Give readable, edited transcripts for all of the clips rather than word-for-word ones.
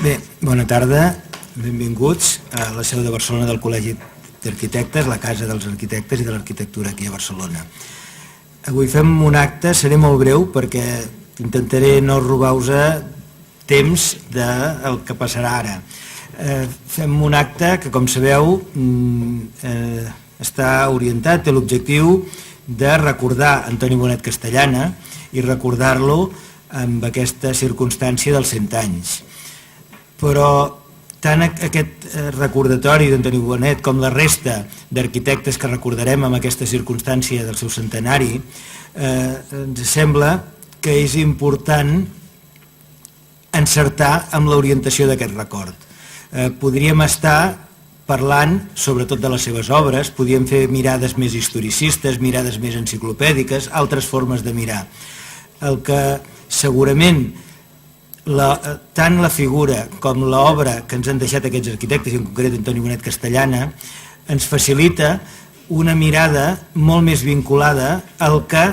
Bé, bona tarda, benvinguts a la seu de Barcelona del Col·legi d'Arquitectes, la Casa dels Arquitectes i de l'Arquitectura aquí a Barcelona. Avui fem un acte, seré molt breu perquè intentaré no robar-vos temps del que passarà ara. Fem un acte que, com sabeu, està orientat, té l'objectiu de recordar Antoni Bonet Castellana i recordar-lo amb aquesta circumstància dels 100 anys. Però tant aquest recordatori d'Antoni Bonet com la resta d'arquitectes que recordarem amb aquesta circumstància del seu centenari, ens sembla que és important encertar amb l'orientació d'aquest record. Podríem estar parlant sobretot de les seves obres, podríem fer mirades més historicistes, mirades més enciclopèdiques, altres formes de mirar. El que segurament tant la figura com l'obra que ens han deixat aquests arquitectes, i en concret Antoni Bonet Castellana, ens facilita una mirada molt més vinculada al que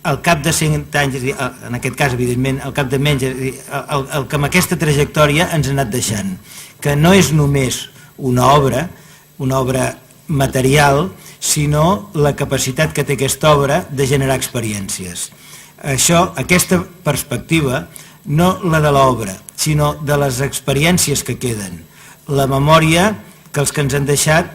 al cap de 100 anys, en aquest cas evidentment al cap de menys, el que amb aquesta trajectòria ens ha anat deixant, que no és només una obra material, sinó la capacitat que té aquesta obra de generar experiències. Aquesta perspectiva, no la de l'obra, sinó de les experiències que queden. La memòria que els que ens han deixat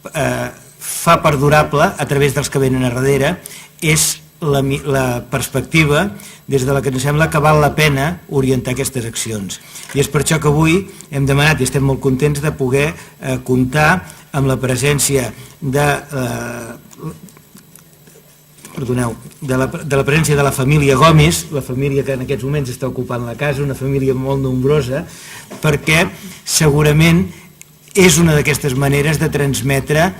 fa perdurable a través dels que venen a darrere, és la perspectiva des de la que ens sembla que val la pena orientar aquestes accions. I és per això que avui hem demanat, i estem molt contents de poder comptar amb la presència de la presència de la família Gómez, la família que en aquests moments està ocupant la casa, una família molt nombrosa, perquè segurament és una d'aquestes maneres de transmetre,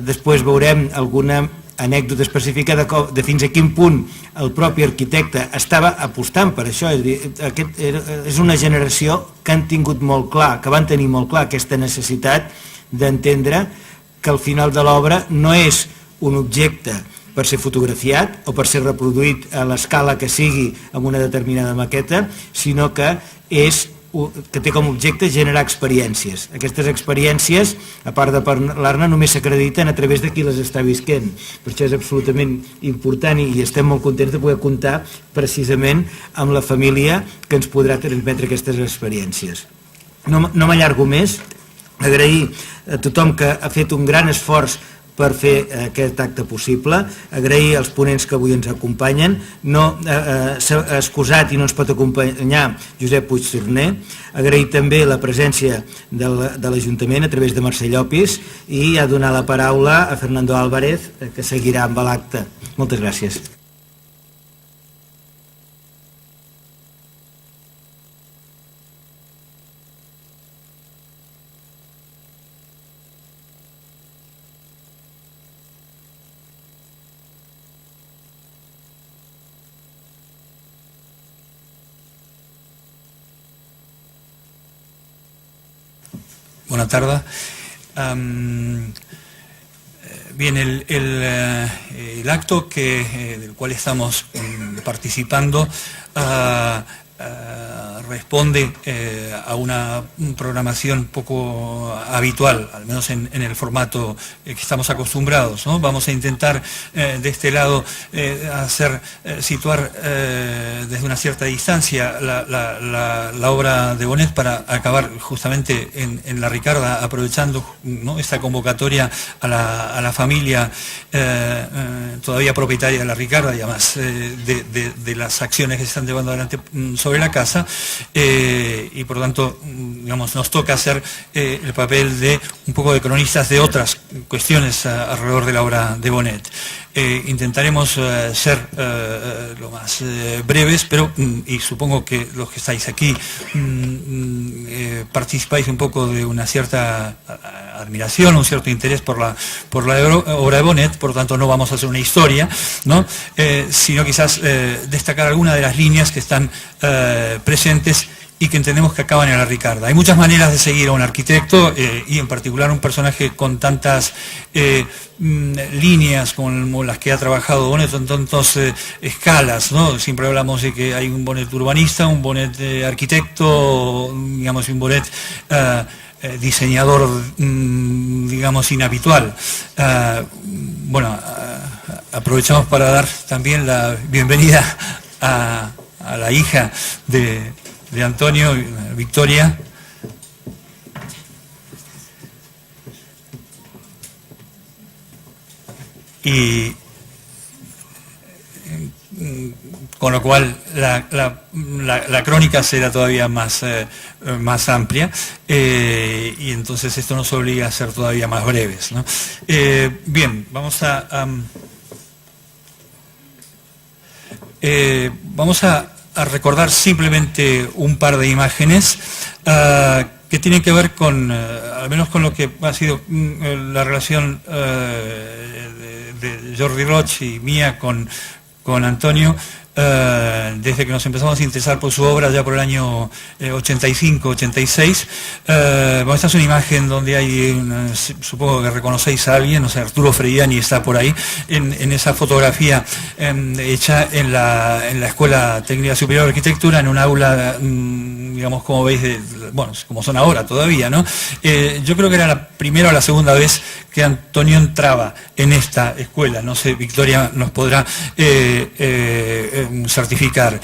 després veurem alguna anècdota específica de fins a quin punt el propi arquitecte estava apostant per això. És una generació que han tingut molt clar, que van tenir molt clar aquesta necessitat d'entendre que al final de l'obra no és un objecte per ser fotografiat o per ser reproduït a l'escala que sigui amb una determinada maqueta, sinó que té com a objecte generar experiències. Aquestes experiències, a part de parlar-ne, només s'acrediten a través de qui les està visquent. Per això és absolutament important i estem molt contents de poder comptar precisament amb la família que ens podrà transmetre aquestes experiències. No m'allargo més, agrair a tothom que ha fet un gran esforç per fer aquest acte possible, agrair als ponents que avui ens acompanyen, s'ha excusat i no ens pot acompanyar Josep Puigtorner, agrair també la presència de l'Ajuntament a través de Mercè Llopis i a donar la paraula a Fernando Álvarez, que seguirà amb l'acte. Moltes gràcies. Buenas tardes. Bien, el acto del cual estamos participando responde a una programación poco habitual, al menos en el formato que estamos acostumbrados, ¿no? Vamos a intentar de este lado situar desde una cierta distancia la obra de Bonet para acabar justamente en la Ricarda, aprovechando, ¿no?, esta convocatoria a la familia todavía propietaria de la Ricarda y además de las acciones que se están llevando adelante sobre la casa, y por lo tanto, digamos, nos toca hacer el papel de un poco de cronistas de otras cuestiones alrededor de la obra de Bonet. Intentaremos ser lo más breves, pero, y supongo que los que estáis aquí participáis un poco de una cierta admiración, un cierto interés por la obra de Bonet, por lo tanto no vamos a hacer una historia, ¿no?, sino quizás destacar alguna de las líneas que están presentes y que entendemos que acaban en la Ricarda. Hay muchas maneras de seguir a un arquitecto y en particular un personaje con tantas líneas como las que ha trabajado Bonet, en tantas escalas, ¿no? Siempre hablamos de que hay un Bonet urbanista, un Bonet arquitecto, digamos, un Bonet diseñador, digamos, inhabitual. Bueno, aprovechamos para dar también la bienvenida a la hija de Antonio, Victoria. Y con lo cual la crónica será todavía más amplia y entonces esto nos obliga a ser todavía más breves, ¿no? Bien, vamos a recordar simplemente un par de imágenes que tienen que ver con, al menos con lo que ha sido la relación de Jordi Roig y mía con Antonio, desde que nos empezamos a interesar por su obra ya por el año 85-86. Bueno, esta es una imagen donde hay, supongo que reconocéis a alguien, no sé, Arturo Frediani está por ahí, en esa fotografía hecha en la Escuela Técnica Superior de Arquitectura, en un aula, digamos, como veis, bueno, como son ahora todavía, ¿no? Yo creo que era la primera o la segunda vez que Antonio entraba en esta escuela, no sé, Victoria nos podrá certificar.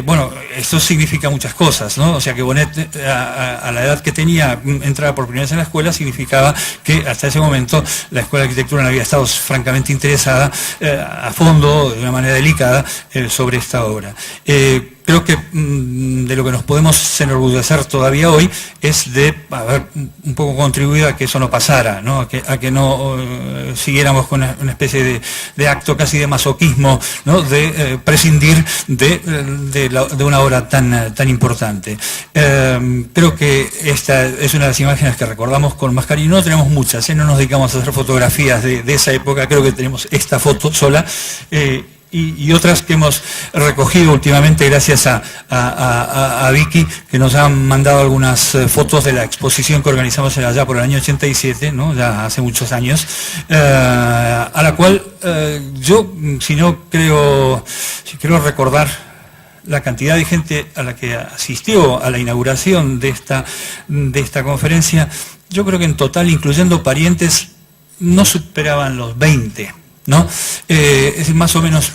Bueno, esto significa muchas cosas, ¿no? O sea que Bonet, a la edad que tenía, entrar por primera vez en la escuela significaba que hasta ese momento la Escuela de Arquitectura no había estado francamente interesada a fondo, de una manera delicada, sobre esta obra. Creo que de lo que nos podemos enorgullecer todavía hoy es de haber un poco contribuido a que eso no pasara, ¿no? A que no siguiéramos con una especie de acto casi de masoquismo, ¿no? De prescindir de una obra tan importante. Creo que esta es una de las imágenes que recordamos con más cariño. No tenemos muchas, no nos dedicamos a hacer fotografías de esa época. Creo que tenemos esta foto sola. Y otras que hemos recogido últimamente gracias a Vicky, que nos han mandado algunas fotos de la exposición que organizamos allá por el año 87, ¿no? Ya hace muchos años, a la cual yo, si quiero recordar la cantidad de gente a la que asistió a la inauguración de esta conferencia, yo creo que en total, incluyendo parientes, no superaban los 20. ¿No? Es más o menos,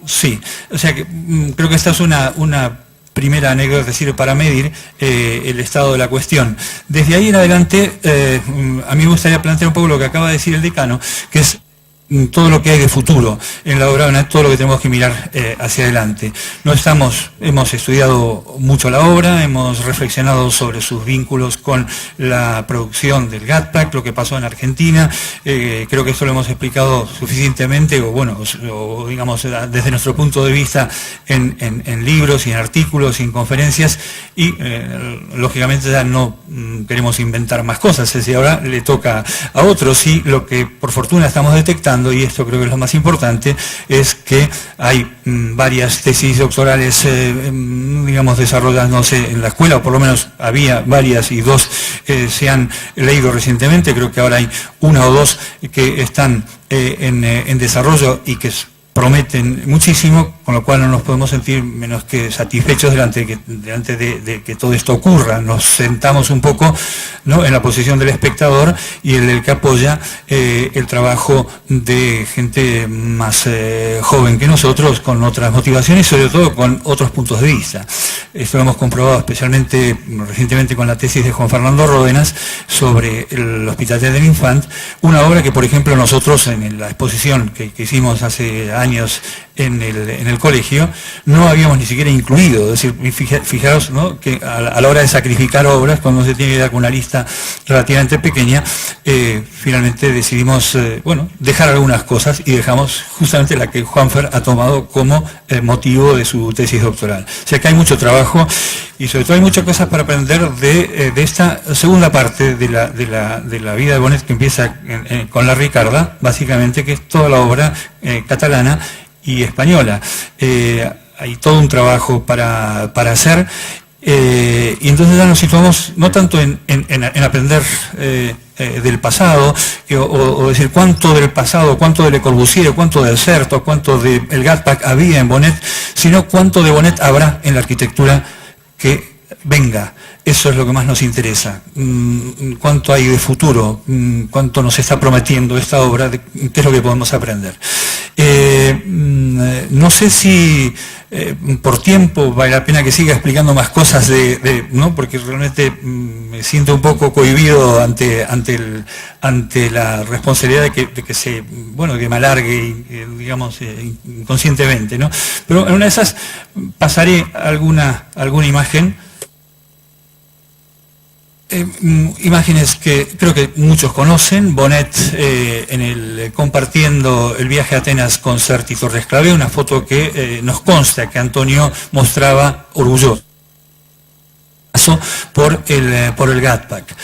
sí, o sea que creo que esta es una primera anécdota que sirve para medir el estado de la cuestión. Desde ahí en adelante, a mí me gustaría plantear un poco lo que acaba de decir el decano, que es todo lo que hay de futuro en la obra, todo lo que tenemos que mirar hacia adelante. Hemos estudiado mucho la obra, hemos reflexionado sobre sus vínculos con la producción del GATPAC, lo que pasó en Argentina. Creo que esto lo hemos explicado suficientemente, o digamos, desde nuestro punto de vista en libros y en artículos y en conferencias, y lógicamente ya no queremos inventar más cosas, es decir, ahora le toca a otros, y lo que por fortuna estamos detectando, y esto creo que es lo más importante, es que hay varias tesis doctorales, digamos, desarrollándose en la escuela, o por lo menos había varias, y dos se han leído recientemente. Creo que ahora hay una o dos que están en desarrollo y que prometen muchísimo, con lo cual no nos podemos sentir menos que satisfechos delante de que todo esto ocurra. Nos sentamos un poco, ¿no?, en la posición del espectador y el que apoya el trabajo de gente más joven que nosotros, con otras motivaciones y sobre todo con otros puntos de vista. Esto lo hemos comprobado especialmente recientemente con la tesis de Juan Fernando Ródenas sobre el Hospital del Infant, una obra que, por ejemplo, nosotros en la exposición que hicimos hace años en el colegio no habíamos ni siquiera incluido. Es decir, fijaros, ¿no?, que a la hora de sacrificar obras, cuando se tiene que dar con una lista relativamente pequeña, finalmente decidimos dejar algunas cosas y dejamos justamente la que Juanfer ha tomado como motivo de su tesis doctoral. O sea que hay mucho trabajo y sobre todo hay muchas cosas para aprender de esta segunda parte de la vida de Bonet, que empieza con la Ricarda, básicamente, que es toda la obra catalana y española. Hay todo un trabajo para hacer. Y entonces ya nos situamos no tanto en aprender del pasado, o decir cuánto del pasado, cuánto de Le Corbusier, cuánto del Certo, cuánto del Gatpak había en Bonnet, sino cuánto de Bonnet habrá en la arquitectura que venga. Eso es lo que más nos interesa. ¿Cuánto hay de futuro? ¿Cuánto nos está prometiendo esta obra? ¿Qué es lo que podemos aprender? No sé si por tiempo vale la pena que siga explicando más cosas ¿no? Porque realmente me siento un poco cohibido ante la responsabilidad de que me alargue, digamos, inconscientemente, ¿no? Pero en una de esas pasaré alguna imagen. Imágenes que creo que muchos conocen. Bonnet compartiendo el viaje a Atenas con Sert y Torres Clavé, una foto que nos consta que Antonio mostraba orgulloso por el Gatpak.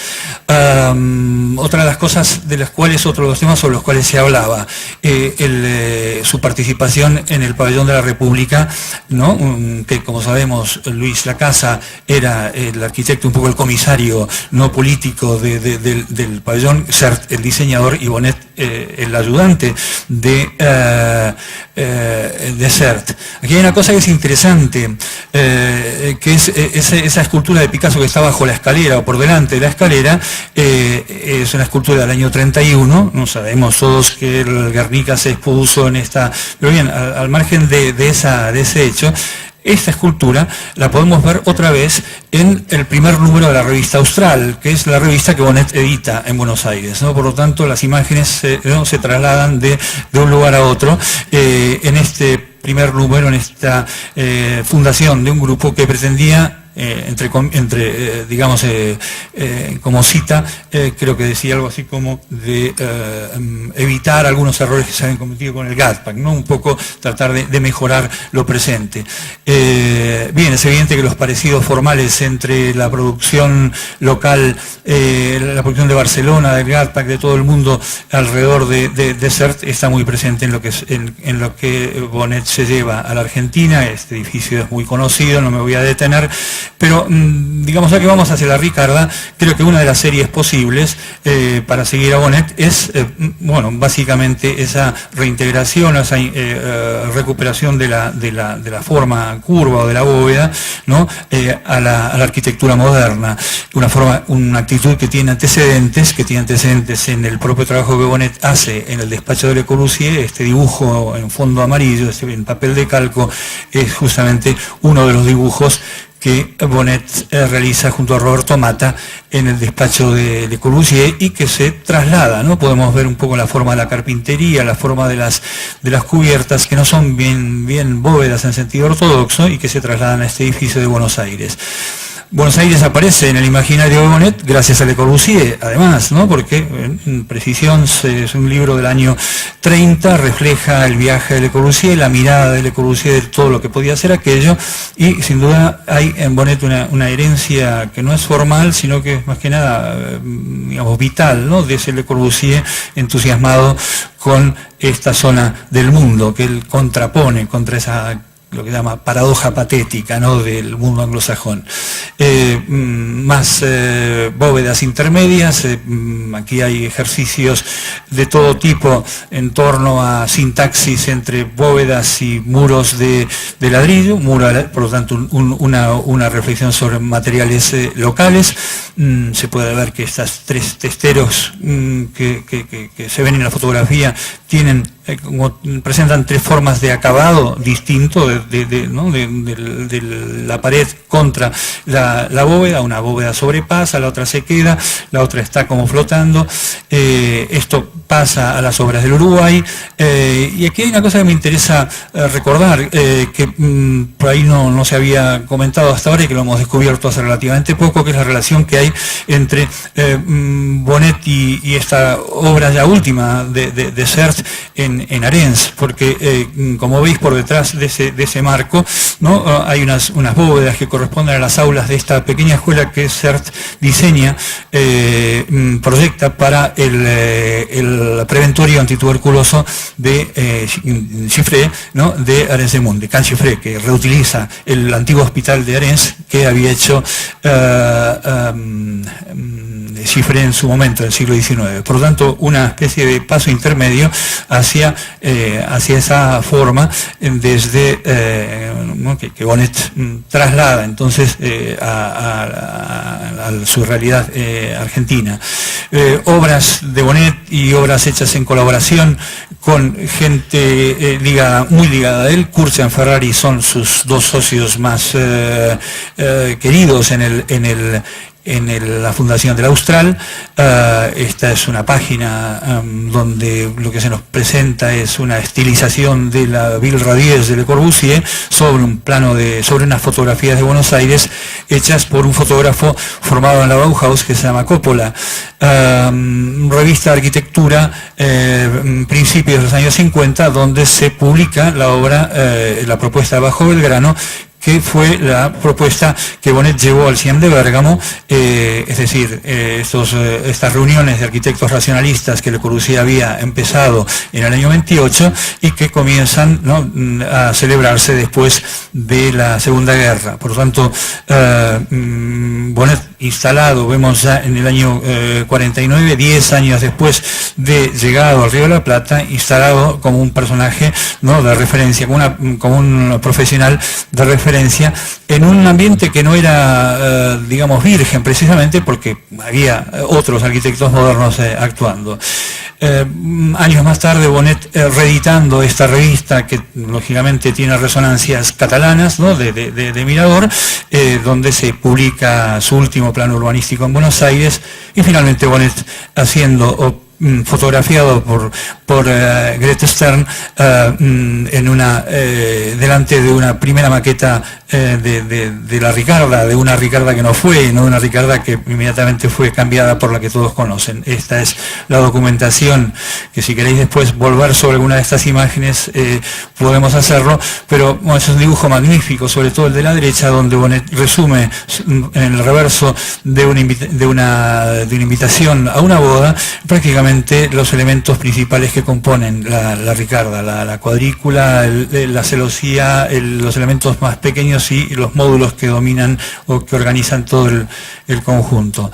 Otra de las cosas otro de los temas sobre los cuales se hablaba, su participación en el Pabellón de la República, ¿no? Que como sabemos Luis Lacasa era el arquitecto, un poco el comisario no político del pabellón, Sert el diseñador y Bonnet el ayudante de Sert. Aquí hay una cosa que es interesante, que es esa escultura de Picasso que está bajo la escalera o por delante de la escalera. Es una escultura del año 31, no sabemos todos que el Guernica se expuso en esta, pero bien, al margen de ese hecho, esta escultura la podemos ver otra vez en el primer número de la revista Austral, que es la revista que Bonnet edita en Buenos Aires, ¿no? Por lo tanto, las imágenes se trasladan de un lugar a otro. En este primer número, en esta fundación de un grupo que pretendía, digamos, como cita, creo que decía algo así como de evitar algunos errores que se habían cometido con el Gatpak, ¿no? Un poco tratar de mejorar lo presente. Bien, es evidente que los parecidos formales entre la producción local, la producción de Barcelona, del Gatpak, de todo el mundo alrededor de Sert, está muy presente en lo que Bonnet se lleva a la Argentina. Este edificio es muy conocido, no me voy a detener. Pero, digamos, ya que vamos hacia la Ricarda, creo que una de las series posibles para seguir a Bonnet es, básicamente esa reintegración, esa recuperación de la forma curva o de la bóveda, ¿no? a la arquitectura moderna. Una actitud que tiene antecedentes en el propio trabajo que Bonnet hace en el despacho de Le Corbusier. Este dibujo en fondo amarillo, en papel de calco, es justamente uno de los dibujos que Bonnet realiza junto a Roberto Mata en el despacho de Le Corbusier y que se traslada, ¿no? Podemos ver un poco la forma de la carpintería, la forma de las cubiertas, que no son bien bóvedas en sentido ortodoxo y que se trasladan a este edificio de Buenos Aires. Buenos Aires aparece en el imaginario de Bonnet gracias a Le Corbusier, además, ¿no? Porque en Precisión es un libro del año 30, refleja el viaje de Le Corbusier, la mirada de Le Corbusier de todo lo que podía hacer aquello, y sin duda hay en Bonnet una herencia que no es formal, sino que es más que nada, digamos, vital, ¿no? De ese Le Corbusier entusiasmado con esta zona del mundo, que él contrapone contra esa, lo que llama paradoja patética, ¿no? Del mundo anglosajón. Más bóvedas intermedias, aquí hay ejercicios de todo tipo en torno a sintaxis entre bóvedas y muros de ladrillo, por lo tanto una reflexión sobre materiales locales. Se puede ver que estas tres testeros que se ven en la fotografía presentan tres formas de acabado distinto de la pared contra la bóveda. Una bóveda sobrepasa, la otra se queda, la otra está como flotando. Esto pasa a las obras del Uruguay, y aquí hay una cosa que me interesa recordar, que por ahí no se había comentado hasta ahora y que lo hemos descubierto hace relativamente poco, que es la relación que hay entre Bonnet y esta obra ya última de Sert en Arens, porque como veis por detrás de ese marco, ¿no? Hay unas bóvedas que corresponden a las aulas de esta pequeña escuela que Sert diseña, proyecta para el al preventorio antituberculoso de Chiffré, ¿no? De Arenys de Munt, de Can Chiffré, que reutiliza el antiguo hospital de Arenys que había hecho Chiffré en su momento, en el siglo XIX. Por lo tanto, una especie de paso intermedio hacia esa forma desde ¿no? que Bonet traslada entonces a su realidad argentina. Obras de Bonet y obras hechas en colaboración con gente muy ligada a él. Kurt y Ferrari son sus dos socios más queridos en la Fundación del Austral. Esta es una página donde lo que se nos presenta es una estilización de la Ville Radies de Le Corbusier sobre unas fotografías de Buenos Aires hechas por un fotógrafo formado en la Bauhaus que se llama Coppola. Revista de Arquitectura, principios de los años 50, donde se publica la obra, la propuesta de Bajo Belgrano, que fue la propuesta que Bonet llevó al CIEM de Bérgamo, es decir, estas reuniones de arquitectos racionalistas que Le Corbusier había empezado en el año 28 y que comienzan, ¿no?, a celebrarse después de la Segunda Guerra. Por lo tanto, Bonet instalado, vemos ya en el año 49, 10 años después de llegado al Río de la Plata, instalado como un personaje, ¿no?, de referencia, como un profesional de referencia, en un ambiente que no era, digamos, virgen, precisamente porque había otros arquitectos modernos actuando. Años más tarde, Bonet reeditando esta revista, que lógicamente tiene resonancias catalanas, ¿no?, de Mirador, donde se publica su último plano urbanístico en Buenos Aires, y finalmente Bonet haciendo fotografiado por Grete Stern delante de una primera maqueta de la Ricarda, de una Ricarda que no fue, no una Ricarda que inmediatamente fue cambiada por la que todos conocen. Esta es la documentación, que si queréis después volver sobre alguna de estas imágenes podemos hacerlo, pero bueno, es un dibujo magnífico, sobre todo el de la derecha, donde Bonet resume en el reverso de una invitación a una boda prácticamente los elementos principales que componen la Ricarda, la cuadrícula, la celosía, los elementos más pequeños y los módulos que dominan o que organizan todo el conjunto.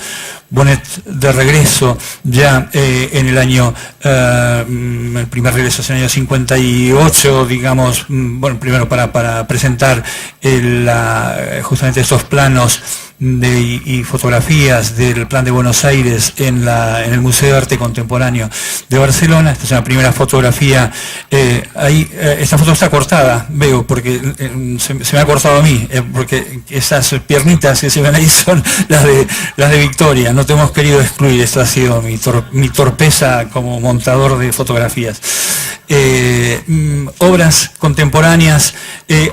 Bonet de regreso ya en el año, el primer regreso es en el año 58, digamos, bueno, primero para presentar justamente estos planos y fotografías del Plan de Buenos Aires en el Museo de Arte Contemporáneo de Barcelona. Esta es una primera fotografía. Esta foto está cortada, veo, porque se me ha cortado a mí, porque esas piernitas que se ven ahí son las de Victoria. No te hemos querido excluir, esto ha sido mi torpeza como montador de fotografías. Obras contemporáneas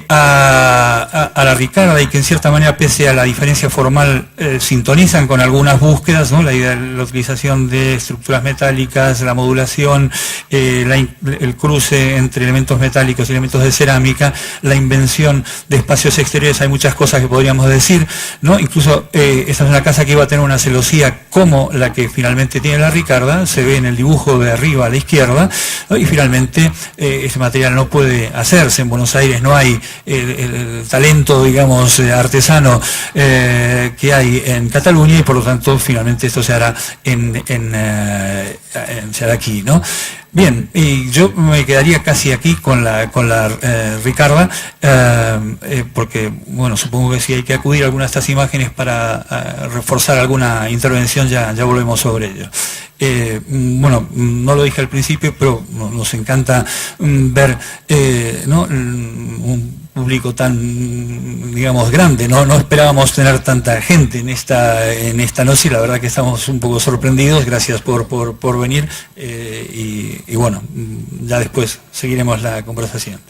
a la Ricarda, y que en cierta manera, pese a la diferencia formal, sintonizan con algunas búsquedas, ¿no? La idea de la utilización de estructuras metálicas, la modulación, el cruce entre elementos metálicos y elementos de cerámica, la invención de espacios exteriores. Hay muchas cosas que podríamos decir, ¿no? Incluso esta es una casa que iba a tener una celosía como la que finalmente tiene la Ricarda, se ve en el dibujo de arriba a la izquierda, ¿no? Y finalmente ese material no puede hacerse. En Buenos Aires no hay el talento, digamos, artesano que hay en Cataluña, y por lo tanto finalmente esto se hará se hará aquí, ¿no? Bien, y yo me quedaría casi aquí con la Ricarda, porque, bueno, supongo que si hay que acudir a alguna de estas imágenes para reforzar alguna intervención, ya volvemos sobre ello. Bueno, no lo dije al principio, pero nos encanta ver, ¿no?, un público tan, digamos, grande. No esperábamos tener tanta gente en esta noche, y la verdad que estamos un poco sorprendidos. Gracias por venir, y bueno, ya después seguiremos la conversación.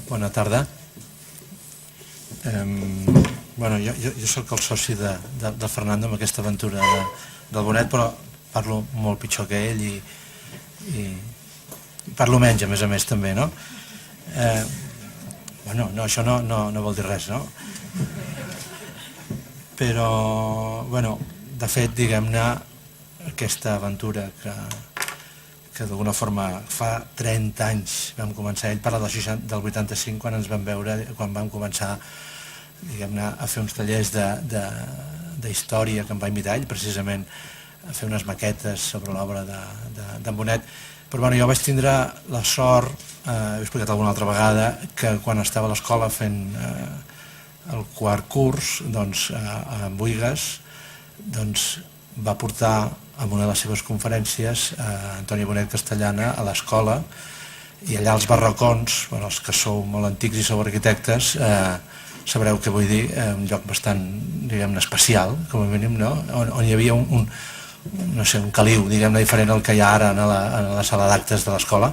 Bona tarda. Jo soc el soci del Fernando amb aquesta aventura del Bonet, però parlo molt pitjor que ell i parlo menys, a més també, no? Això no vol dir res, no? Però, de fet, diguem-ne, aquesta aventura que d'alguna forma fa 30 anys vam començar, ell parla del 85 quan ens vam veure, quan vam començar diguem-ne a fer uns tallers d'història que em va invitar ell precisament a fer unes maquetes sobre l'obra d'en Bonet, però jo vaig tindre la sort, he explicat alguna altra vegada, que quan estava a l'escola fent el quart curs a Buïgas va portar en una de les seves conferències Antoni Bonet Castellana a l'escola, i allà als barracons, els que sou molt antics i sou arquitectes, sabreu què vull dir, un lloc bastant, diguem-ne, especial, com a mínim, on hi havia un caliu, diguem-ne, diferent al que hi ha ara a la sala d'actes de l'escola.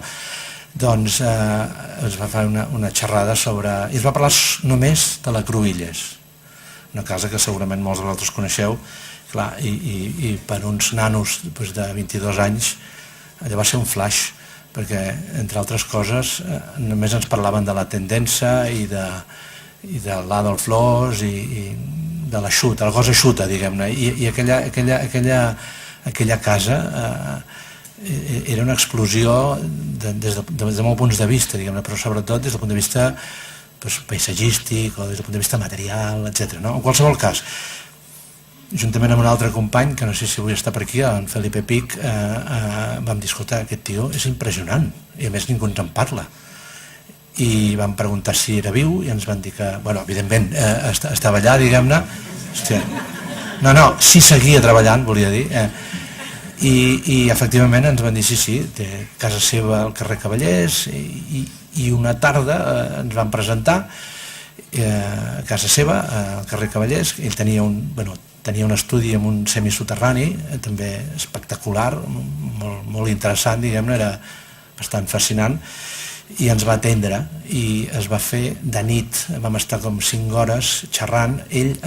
Doncs es va fer una xerrada sobre... i es va parlar només de la Cruïlles, una casa que segurament molts de vosaltres coneixeu, clar, i per uns nanos de 22 anys allò va ser un flash, perquè entre altres coses només ens parlaven de la Tendença i de l'Adolf Loos i de la Xuta, la cosa xuta, diguem-ne, i aquella casa era una explosió des de molts punts de vista, diguem-ne, però sobretot des del punt de vista paisatgístic o des del punt de vista material, etc. En qualsevol cas, juntament amb un altre company, que no sé si avui està per aquí, en Felipe Pic, vam dir, escolta, aquest tio és impressionant, i a més ningú ens en parla. I vam preguntar si era viu, i ens van dir que, evidentment, estava allà, diguem-ne. Si seguia treballant, volia dir. I efectivament ens van dir, sí, té casa seva al carrer Cavallers, i una tarda ens van presentar a casa seva, al carrer Cavallers. Ell tenia un estudi amb un semisoterrani, també espectacular, molt interessant, diguem-ne, era bastant fascinant, i ens va atendre, i es va fer de nit, vam estar com 5 hores xerrant, ell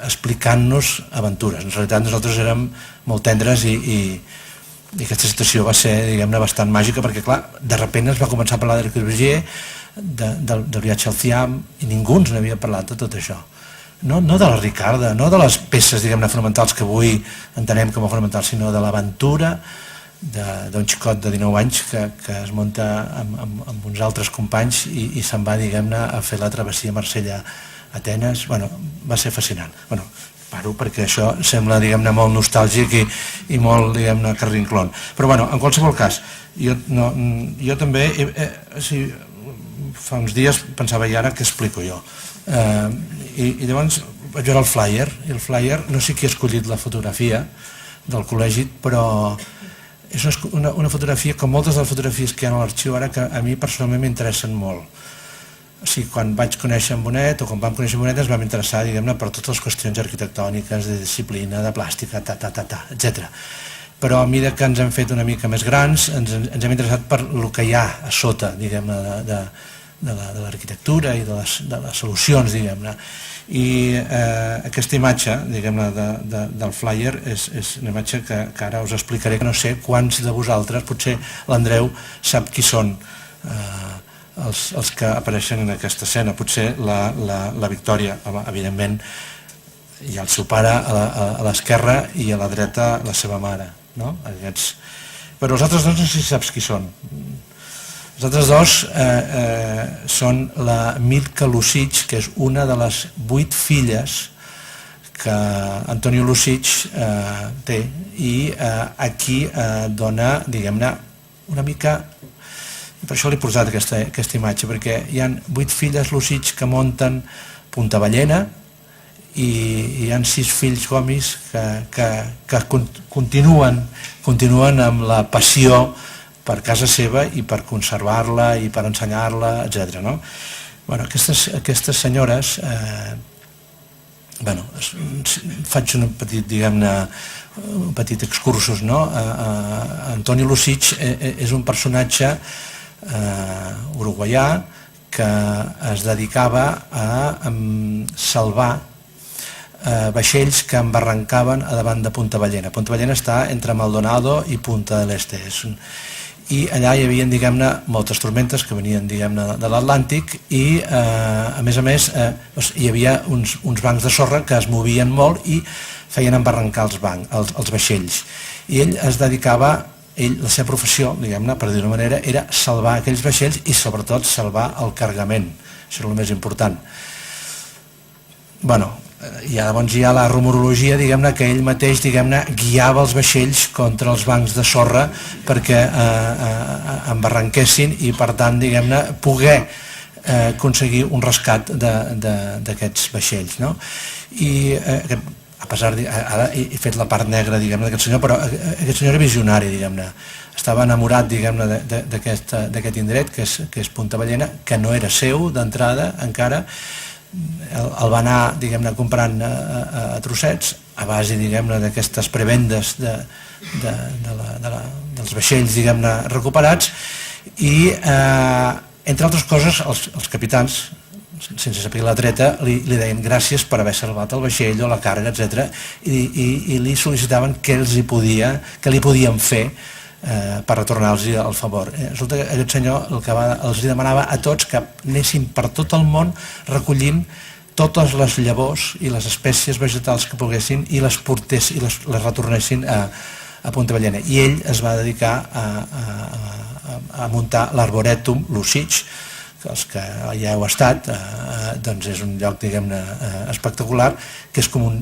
explicant-nos aventures. En realitat nosaltres érem molt tendres i aquesta situació va ser, diguem-ne, bastant màgica, perquè clar, de sobte es va començar a parlar de Le Corbusier, del viatge al Siam, i ningú ens n'havia parlat de tot això. No de la Ricarda, no de les peces, diguem-ne, fonamentals que avui entenem com a fonamentals, sinó de l'aventura d'un xicot de 19 anys que es munta amb uns altres companys i se'n va, diguem-ne, a fer la travessia Marsella-Atenes. Va ser fascinant. Paro perquè això sembla, diguem-ne, molt nostàlgic i molt, diguem-ne, carrinclon. Però, en qualsevol cas, jo també, fa uns dies pensava, i ara què explico jo? I llavors vaig veure el flyer, i el flyer, no sé qui ha escollit la fotografia del col·legi, però és una fotografia, com moltes de les fotografies que hi ha a l'arxiu ara, que a mi personalment m'interessen molt. O sigui, quan vaig conèixer en Bonet, o quan vam conèixer en Bonet, ens vam interessar, diguem-ne, per totes les qüestions arquitectòniques, de disciplina, de plàstica, etc. Però a mesura que ens hem fet una mica més grans, ens hem interessat per el que hi ha a sota, diguem-ne, de l'arquitectura i de les solucions, diguem-ne. I aquesta imatge, diguem-ne, del flyer és una imatge que ara us explicaré, que no sé quants de vosaltres, potser l'Andreu sap qui són els que apareixen en aquesta escena. Potser la Victòria, evidentment, hi ha el seu pare a l'esquerra i a la dreta la seva mare, no? Però els altres dos no sé si saps qui són. Els altres dos són la Milka Lusic, que és una de les 8 filles que Antonio Lusic té, i aquí dona, diguem-ne, una mica... Per això l'he posat aquesta imatge, perquè hi ha 8 filles Lusic que munten Punta Ballena i hi ha 6 fills gomis que continuen amb la passió per casa seva i per conservar-la i per ensenyar-la, etc. Aquestes senyores bueno, faig un petit, diguem-ne, un petit excursus, no? Antoni Lucic és un personatge uruguaià que es dedicava a salvar vaixells que embarrancaven a davant de Punta Ballena. Punta Ballena està entre Maldonado i Punta del Este. I allà hi havia, diguem-ne, moltes tormentes que venien, diguem-ne, de l'Atlàntic i, a més, hi havia uns bancs de sorra que es movien molt i feien embarrancar els vaixells. I ell es dedicava, la seva professió, diguem-ne, per dir-ho d'una manera, era salvar aquells vaixells i sobretot salvar el cargament. Això era el més important. Bueno, llavors hi ha la rumorologia, diguem-ne, que ell mateix, diguem-ne, guiava els vaixells contra els bancs de sorra perquè embarranquessin i, per tant, diguem-ne, poder aconseguir un rescat d'aquests vaixells, no? I a pesar de... Ara he fet la part negra, diguem-ne, d'aquest senyor, però aquest senyor era visionari, diguem-ne. Estava enamorat, diguem-ne, d'aquest indret, que és Punta Ballena, que no era seu d'entrada encara. El va anar, diguem-ne, comprant a trossets a base, diguem-ne, d'aquestes prebendes dels vaixells, diguem-ne, recuperats i, entre altres coses, els capitans, sense saber la treta, li deien gràcies per haver salvat el vaixell o la càrrega, etc. I li sol·licitaven què li podien fer per retornar-los el favor. Resulta que aquest senyor el que els demanava a tots que anessin per tot el món recollint totes les llavors i les espècies vegetals que poguessin i les portessin i les retornessin a Punta Ballena. I ell es va dedicar a muntar l'Arboretum Lucic, que els que ja heu estat, doncs és un lloc, diguem-ne, espectacular, que és com un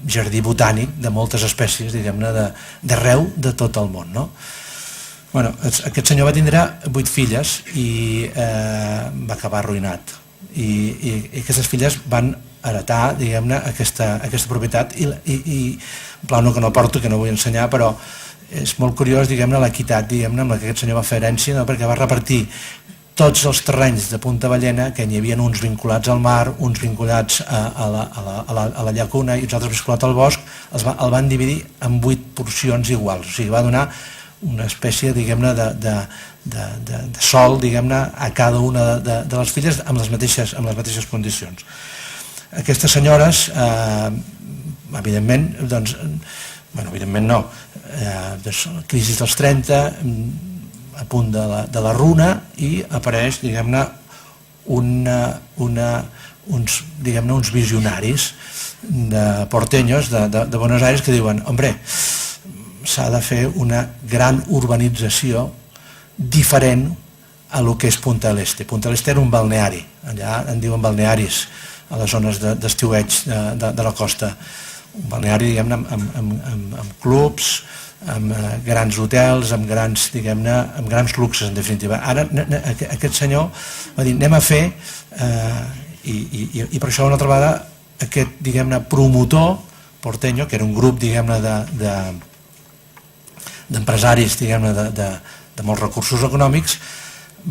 jardí botànic de moltes espècies, diguem-ne, d'arreu de tot el món, no? Bueno, aquest senyor va tindre 8 filles i va acabar arruïnat. I aquestes filles van heretar, diguem-ne, aquesta propietat i plano que no porto, que no vull ensenyar, però és molt curiós, diguem-ne, l'equitat, diguem-ne, amb la que aquest senyor va fer herència, no? Perquè va repartir tots els terrenys de Punta Ballena, que n'hi havia uns vinculats al mar, uns vinculats a la llacuna i uns altres vinculats al bosc, el van dividir en 8 porcions iguals. O sigui, va donar una espècie, diguem-ne, de sol, diguem-ne, a cada una de les filles amb les mateixes condicions. Aquestes senyores, evidentment, doncs, bueno, evidentment no, crisi dels 30, a punt de la runa i apareix, diguem-ne, uns visionaris de porteños de Buenos Aires que diuen, hombre, s'ha de fer una gran urbanització diferent a lo que és Punta del Este. Punta del Este era un balneari, allà en diuen balnearis a les zones d'estiueig de la costa, un balneari, diguem-ne, amb clubs, amb grans hotels, amb grans, diguem-ne, amb grans luxes, en definitiva. Ara aquest senyor va dir, anem a fer, i per això una altra vegada aquest, diguem-ne, promotor porteño, que era un grup, diguem-ne, d'empresaris, diguem-ne, de molts recursos econòmics,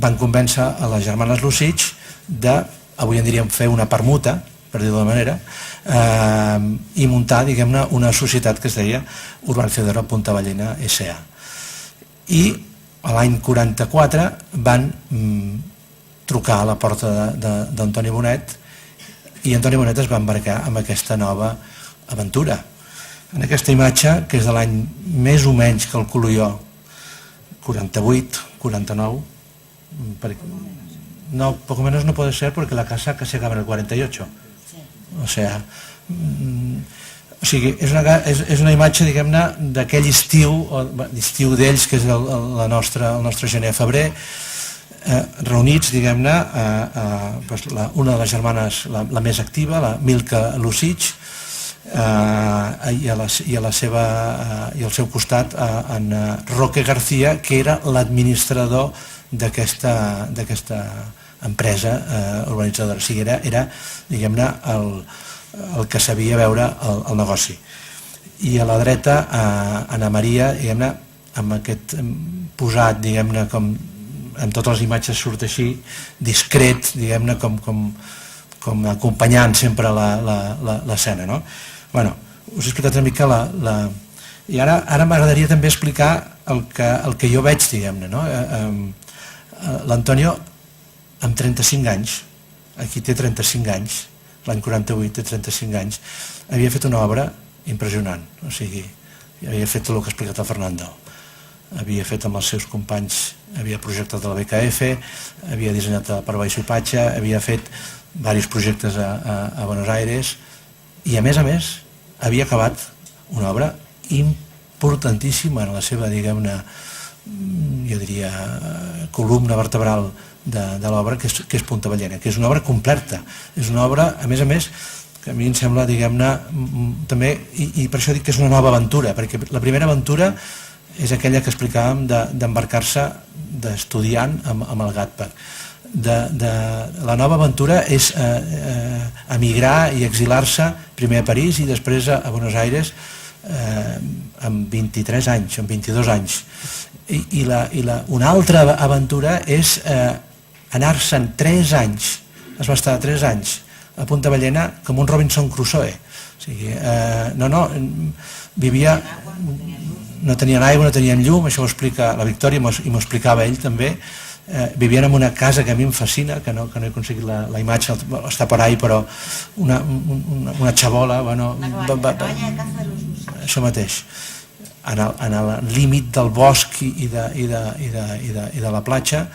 van convèncer a les germanes Lucic de, avui en diríem, fer una permuta, per dir-ho d'una manera, i muntar, diguem-ne, una societat que es deia Urbanizadora Punta Ballena S.A. I l'any 44 van trucar a la porta d'Antoni Bonet i Antoni Bonet es va embarcar amb aquesta nova aventura. En aquesta imatge, que és de l'any més o menys, calculo jo, 48, 49, no, poco menos no puede ser porque la casa que se acaba en el 48. O sigui, és una imatge, diguem-ne, d'aquell estiu d'ells, que és el nostre gener-febrer, reunits, diguem-ne, una de les germanes, la més activa, la Milka Lucic, i al seu costat en Roque García, que era l'administrador d'aquesta empresa urbanitzadora. O sigui, era diguem-ne, el que sabia veure el negoci. I a la dreta, Anna Maria, diguem-ne, amb aquest posat, diguem-ne, com en totes les imatges surt així, discret, diguem-ne, com com acompanyant sempre l'escena, no? Bueno, us he explicat una mica i ara m'agradaria també explicar el que jo veig, diguem-ne, no? L'Antonio, amb 35 anys, aquí té 35 anys, l'any 48 té 35 anys, havia fet una obra impressionant, o sigui, havia fet tot el que ha explicat el Fernando, havia fet amb els seus companys, havia projectat a la BKF, havia dissenyat per Baix Patxa, havia fet diversos projectes a Buenos Aires i a més, havia acabat una obra importantíssima en la seva, diguem-ne, jo diria, columna vertebral de l'obra, que és Punta Ballena, que és una obra completa, és una obra, a més, que a mi em sembla, diguem-ne, també, i per això dic que és una nova aventura, perquè la primera aventura és aquella que explicàvem d'embarcar-se d'estudiant amb el Gatpack. La nova aventura és emigrar i exilar-se primer a París i després a Buenos Aires amb 23 anys, amb 22 anys. I una altra aventura és anar-se'n 3 anys, es va estar 3 anys a Punta Ballena com un Robinson Crusoe. O sigui, vivia, no tenien aigua, no tenien llum, això ho explica la Victòria i m'ho explicava ell també. Vivien en una casa que a mi em fascina, que no he aconseguit la imatge, està per ahí, però una xabola, això mateix, en el límit del bosc i de la platja.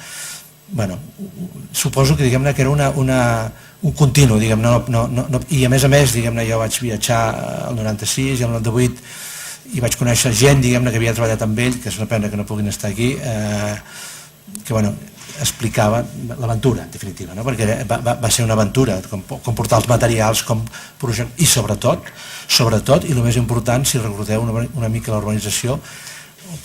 Suposo que, diguem-ne, que era un continu, diguem-ne, i a més, diguem-ne, jo vaig viatjar al 96 i al 98 i vaig conèixer gent, diguem-ne, que havia treballat amb ell, que és una pena que no puguin estar aquí, que explicava l'aventura, en definitiva, perquè va ser una aventura, com portar els materials, com projectar, i sobretot, i el més important, si recordeu una mica l'urbanització,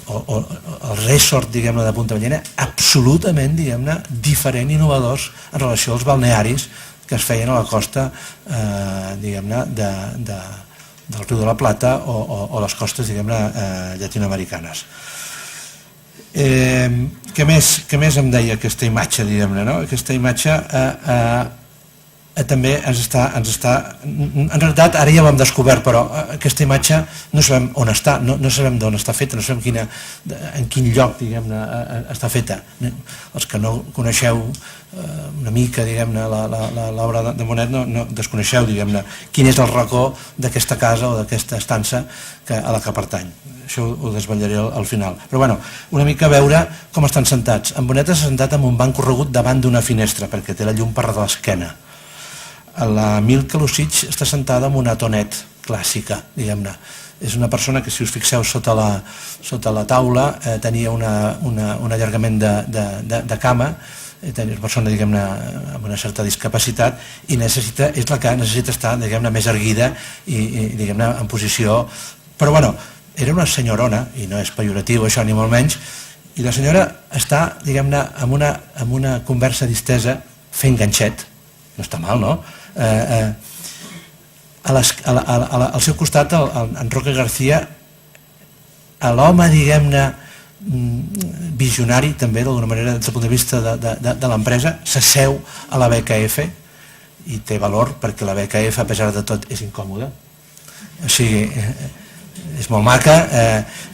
o el resort, diguem-ne, de Punta Ballena, absolutament, diguem-ne, diferent i innovadors en relació als balnearis que es feien a la costa, diguem-ne, del riu de la Plata o les costes, diguem-ne, llatinoamericanes. Què més em deia aquesta imatge, diguem-ne, no? Aquesta imatge també ens està... En realitat, ara ja ho hem descobert, però aquesta imatge no sabem on està, no sabem d'on està feta, no sabem en quin lloc, diguem-ne, està feta. Els que no coneixeu una mica, diguem-ne, l'obra de Bonet, no desconeixeu, diguem-ne, quin és el racó d'aquesta casa o d'aquesta estança a la que pertany. Això ho desvetllaré al final. Però, una mica veure com estan sentats. En Bonet s'ha sentat en un banc corregut davant d'una finestra, perquè té la llum per de l'esquena. La Milka Lucic està sentada en una tonet clàssica, diguem-ne. És una persona que, si us fixeu sota la taula, tenia un allargament de cama, tenia una persona, diguem-ne, amb una certa discapacitat, i és la que necessita estar, diguem-ne, més erguida i, diguem-ne, en posició... Però, era una senyorona, i no és pejoratiu això ni molt menys, i la senyora està, diguem-ne, amb una conversa distesa fent ganxet, no està mal, no? Al seu costat, en Roque García, l'home, diguem-ne, visionari també, d'alguna manera, des del punt de vista de l'empresa, s'asseu a la BKF i té valor perquè la BKF, a pesar de tot, és incòmoda. O sigui, és molt maca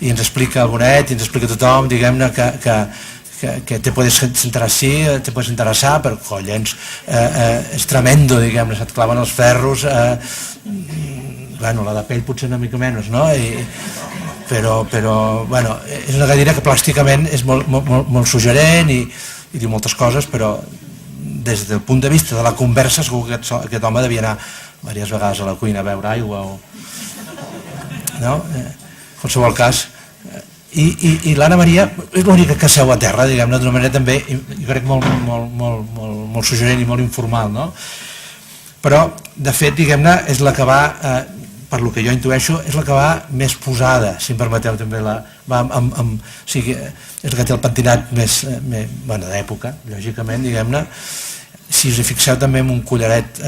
i ens explica el Bonet i ens explica tothom, diguem-ne, que te puedes sentar así, te puedes sentar asá, però collons, és tremendo, diguem-ne, se't claven els ferros, la de pell potser una mica menys, no? Però, és una cadira que plàsticament és molt suggerent i diu moltes coses, però des del punt de vista de la conversa segur que aquest home devia anar diverses vegades a la cuina a beure aigua o... no? En qualsevol cas, i l'Anna Maria és l'única que seu a terra, diguem-ne, d'una manera també, jo crec, molt suggerent i molt informal, no? Però, de fet, diguem-ne, és la que va, per lo que jo intueixo, és la que va més posada, si em permeteu també, o sigui, és la que té el pentinat més, d'època, lògicament, diguem-ne. Si us hi fixeu també en un collaret,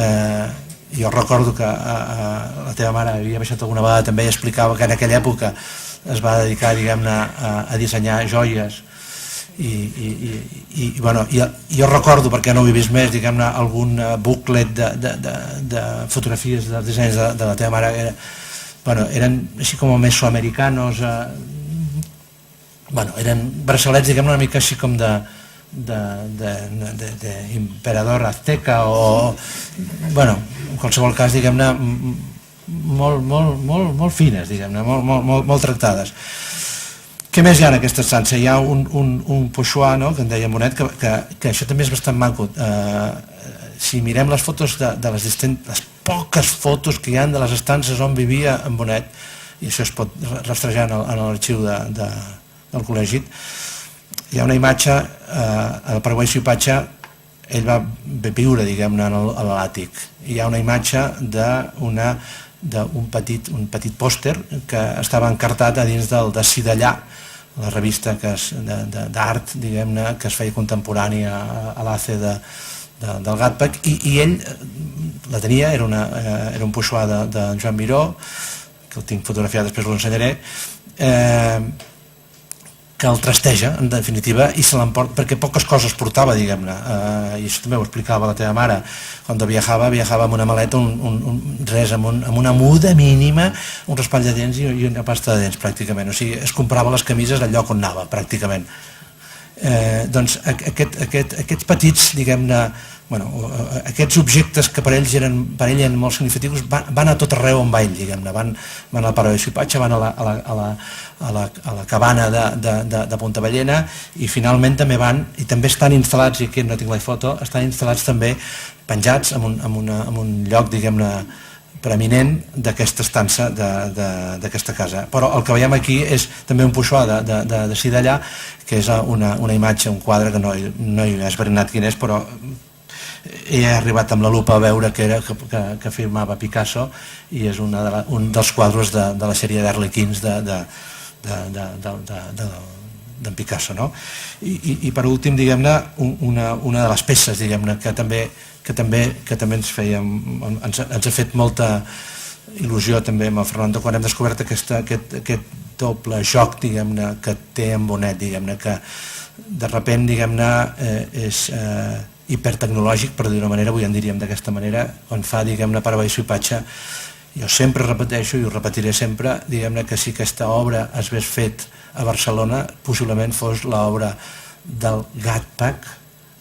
jo recordo que la teva mare havia baixat alguna vegada també i explicava que en aquella època es va dedicar, diguem-ne, a dissenyar joies jo recordo, perquè no ho he vist més, diguem-ne, algun booklet de fotografies dels dissenys de la teva mare, eren així com més suamericanos, eren braçalets, diguem-ne, una mica així com d'imperador azteca o, en qualsevol cas, diguem-ne, molt fines, diguem-ne, molt tractades. Què més hi ha en aquesta estança? Hi ha un poixuà, que en deia Bonet, que això també és bastant maco. Si mirem les fotos de les poques fotos que hi ha de les estances on vivia en Bonet, i això es pot rastrejar en l'arxiu del col·legi, hi ha una imatge, el Paraguai Suipatxa, ell va viure, diguem-ne, a l'àtic. Hi ha una imatge d'un petit pòster que estava encartat a dins del de Cidellà, la revista d'art, diguem-ne, que es feia contemporània a l'ACE del Gatpac, i ell la tenia, era un poixuà de Joan Miró, que el tinc fotografiat, després l'ensenyaré, que el trasteja, en definitiva, i se l'emporta, perquè poques coses portava, diguem-ne, i això també ho explicava la teva mare, quan viajava amb una maleta, res, amb una muda mínima, un raspall de dents i una pasta de dents, pràcticament. O sigui, es comprava les camises al lloc on anava, pràcticament. Doncs aquests petits, diguem-ne, aquests objectes que per ell eren molt significatius van a tot arreu on va ell, diguem-ne, van al Paraguai Suipatxa, van a la cabana de Puntavellena, i finalment també van, i també estan instal·lats, i aquí no tinc la foto, estan instal·lats també penjats en un lloc, diguem-ne, preeminent d'aquesta estança d'aquesta casa. Però el que veiem aquí és també un poixuà de Cidellà, que és una imatge, un quadre que no he esbrinat quin és, però he arribat amb la lupa a veure que firmava Picasso, i és un dels quadres de la sèrie d'Arlequins d'en Picasso, no? I per últim, diguem-ne, una de les peces, diguem-ne, que també ens ha fet molta il·lusió també amb el Fernando quan hem descobert aquest doble joc, diguem-ne, que té en Bonet, diguem-ne, que de sobte, diguem-ne, és hipertecnològic, per dir-ho d'una manera, avui en diríem d'aquesta manera, quan fa, diguem-ne, Paraguai Suipatxa. Jo sempre repeteixo, i ho repetiré sempre, diguem-ne, que si aquesta obra es hagués fet a Barcelona, possiblement fos l'obra del Gatpac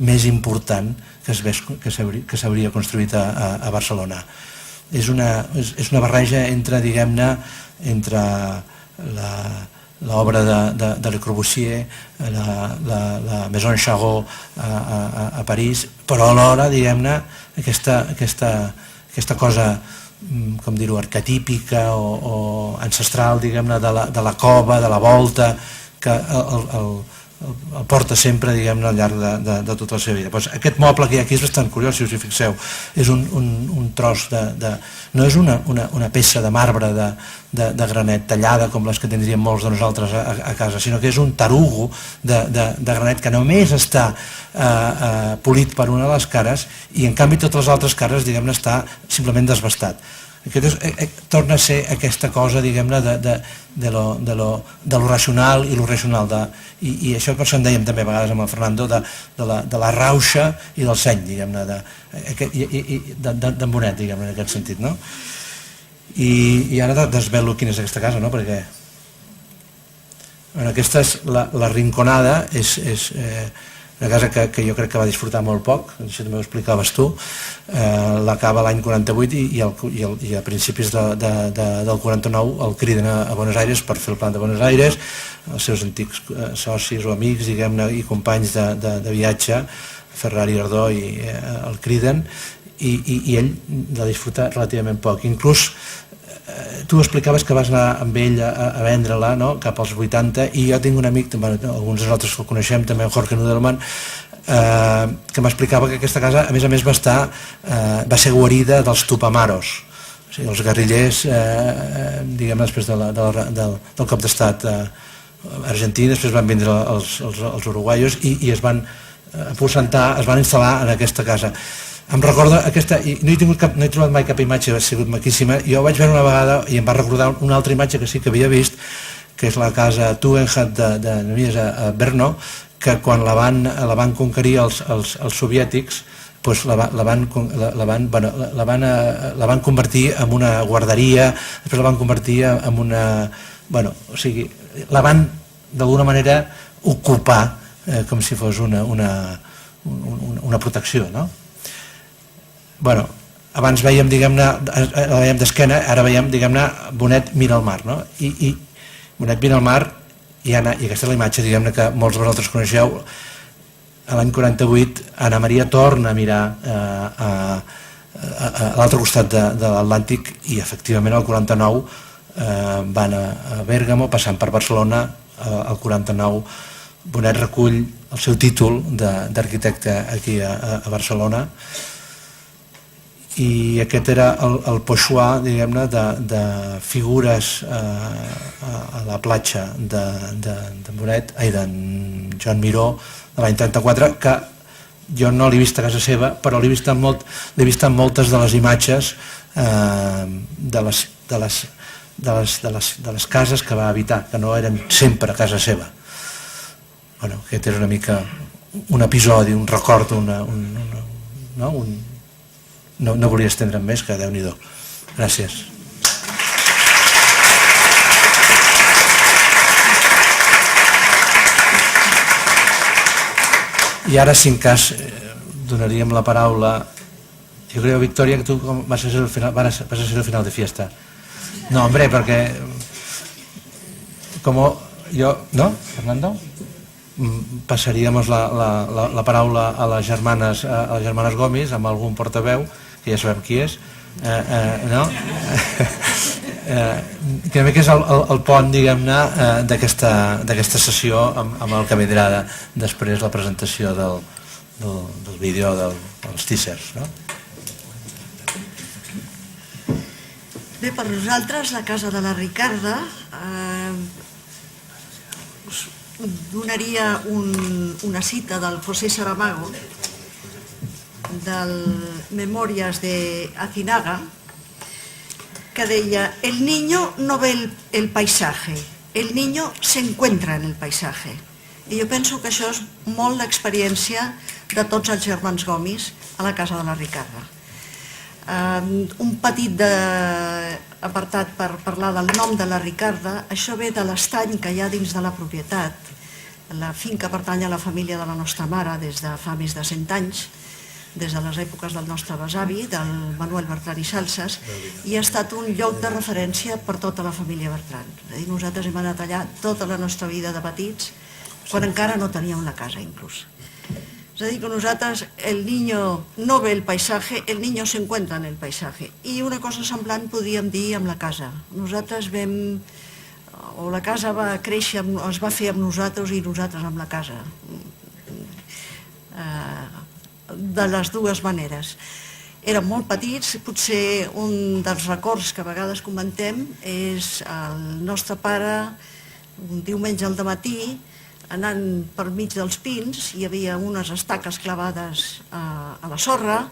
més important que s'hauria construït a Barcelona. És una barreja entre, diguem-ne, entre l'obra de Le Corbusier, la Maison Charot a París, però alhora, diguem-ne, aquesta cosa, com dir-ho, arquetípica o ancestral, diguem-ne, de la cova, de la volta, que el porta sempre, diguem-ne, al llarg de tota la seva vida. Aquest moble que hi ha aquí és bastant curiós, si us hi fixeu. És un tros no és una peça de marbre de granet tallada com les que tindríem molts de nosaltres a casa, sinó que és un tarugo de granet que només està polit per una de les cares, i en canvi totes les altres cares, diguem-ne, està simplement desbastat. Torna a ser aquesta cosa, diguem-ne, de lo racional i lo racional, i això per això en dèiem també a vegades amb el Fernando, de la rauxa i del seny, diguem-ne, d'en Bonet, diguem-ne, en aquest sentit, no? I ara desvelo quina és aquesta casa, no? Perquè aquesta és la Rinconada, és una casa que jo crec que va disfrutar molt poc, això també ho explicaves tu, l'acaba l'any 48 i a principis del 49 el criden a Buenos Aires per fer el Plan de Buenos Aires, els seus antics socis o amics, diguem-ne, i companys de viatge, Ferrari i Ardó, el criden, i ell la disfruta relativament poc. Inclús tu explicaves que vas anar amb ell a vendre-la, cap als 80, i jo tinc un amic, alguns de nosaltres el coneixem també, en Jorge Nudelman, que m'explicava que aquesta casa a més va ser guarida dels tupamaros, o sigui, els guerrillers, diguem, després del cop d'estat argentí, després van vindre els uruguaios i es van aposentar, es van instal·lar en aquesta casa. Em recorda aquesta, i no he trobat mai cap imatge, ha sigut maquíssima. Jo vaig veure una vegada i em va recordar una altra imatge que sí que havia vist, que és la casa Tugendhat de Mies a Brno, que quan la van conquerir els soviètics la van convertir en una guarderia, després la van convertir en una... o sigui, la van d'alguna manera ocupar com si fos una protecció, no? Abans veiem, diguem-ne, la veiem d'esquena, ara veiem, diguem-ne, Bonet mira al mar, no? I Bonet mira al mar i aquesta és la imatge, diguem-ne, que molts de vosaltres coneixeu. L'any 48 Anna Maria torna a mirar a l'altre costat de l'Atlàntic i efectivament el 49 van a Bèrgamo, passant per Barcelona. El 49 Bonet recull el seu títol d'arquitecte aquí a Barcelona i aquest era el pochoir, diguem-ne, de figures a la platja d'en Joan Miró de l'any 34, que jo no l'he vist a casa seva, però l'he vist en moltes de les imatges de les cases que va habitar, que no eren sempre a casa seva. Aquest era una mica un episodi, un record, no volia estendre'm més, que Déu-n'hi-do. Gràcies. I ara, si en cas, donaríem la paraula... Jo crec, Victòria, que tu vas a ser el final de fiesta. No, hombre, perquè... Com jo... No, Fernando? Passaríamos la paraula a les germanes Gomis, amb algun portaveu, que ja sabem qui és, no? Que a mi és el pont, diguem-ne, d'aquesta sessió amb el que vindrà després la presentació del vídeo dels teasers, no? Bé, per nosaltres, la Casa de la Ricarda us donaria una cita del José Saramago, del Memorias de Azinaga, que deia: el niño no ve el paisaje, el niño se encuentra en el paisaje. I jo penso que això és molt l'experiència de tots els germans Gomis a la Casa de la Ricarda. Un petit apartat per parlar del nom de la Ricarda. Això ve de l'estany que hi ha dins de la propietat. La finca pertany a la família de la nostra mare des de fa més de 100 anys, des de les èpoques del nostre besavi, del Manuel Bertran i Salses, i ha estat un lloc de referència per tota la família Bertran. És a dir, nosaltres hem anat allà tota la nostra vida de petits, quan encara no teníem la casa, inclús. És a dir, que nosaltres, el niño no ve el paisaje, el niño se encuentra en el paisaje. I una cosa semblant podríem dir amb la casa. Nosaltres vam... o la casa va créixer, es va fer amb nosaltres i nosaltres amb la casa. De les dues maneres. Érem molt petits, potser un dels records que a vegades comentem és el nostre pare, un diumenge al dematí, anant per mig dels pins, hi havia unes estaques clavades a la sorra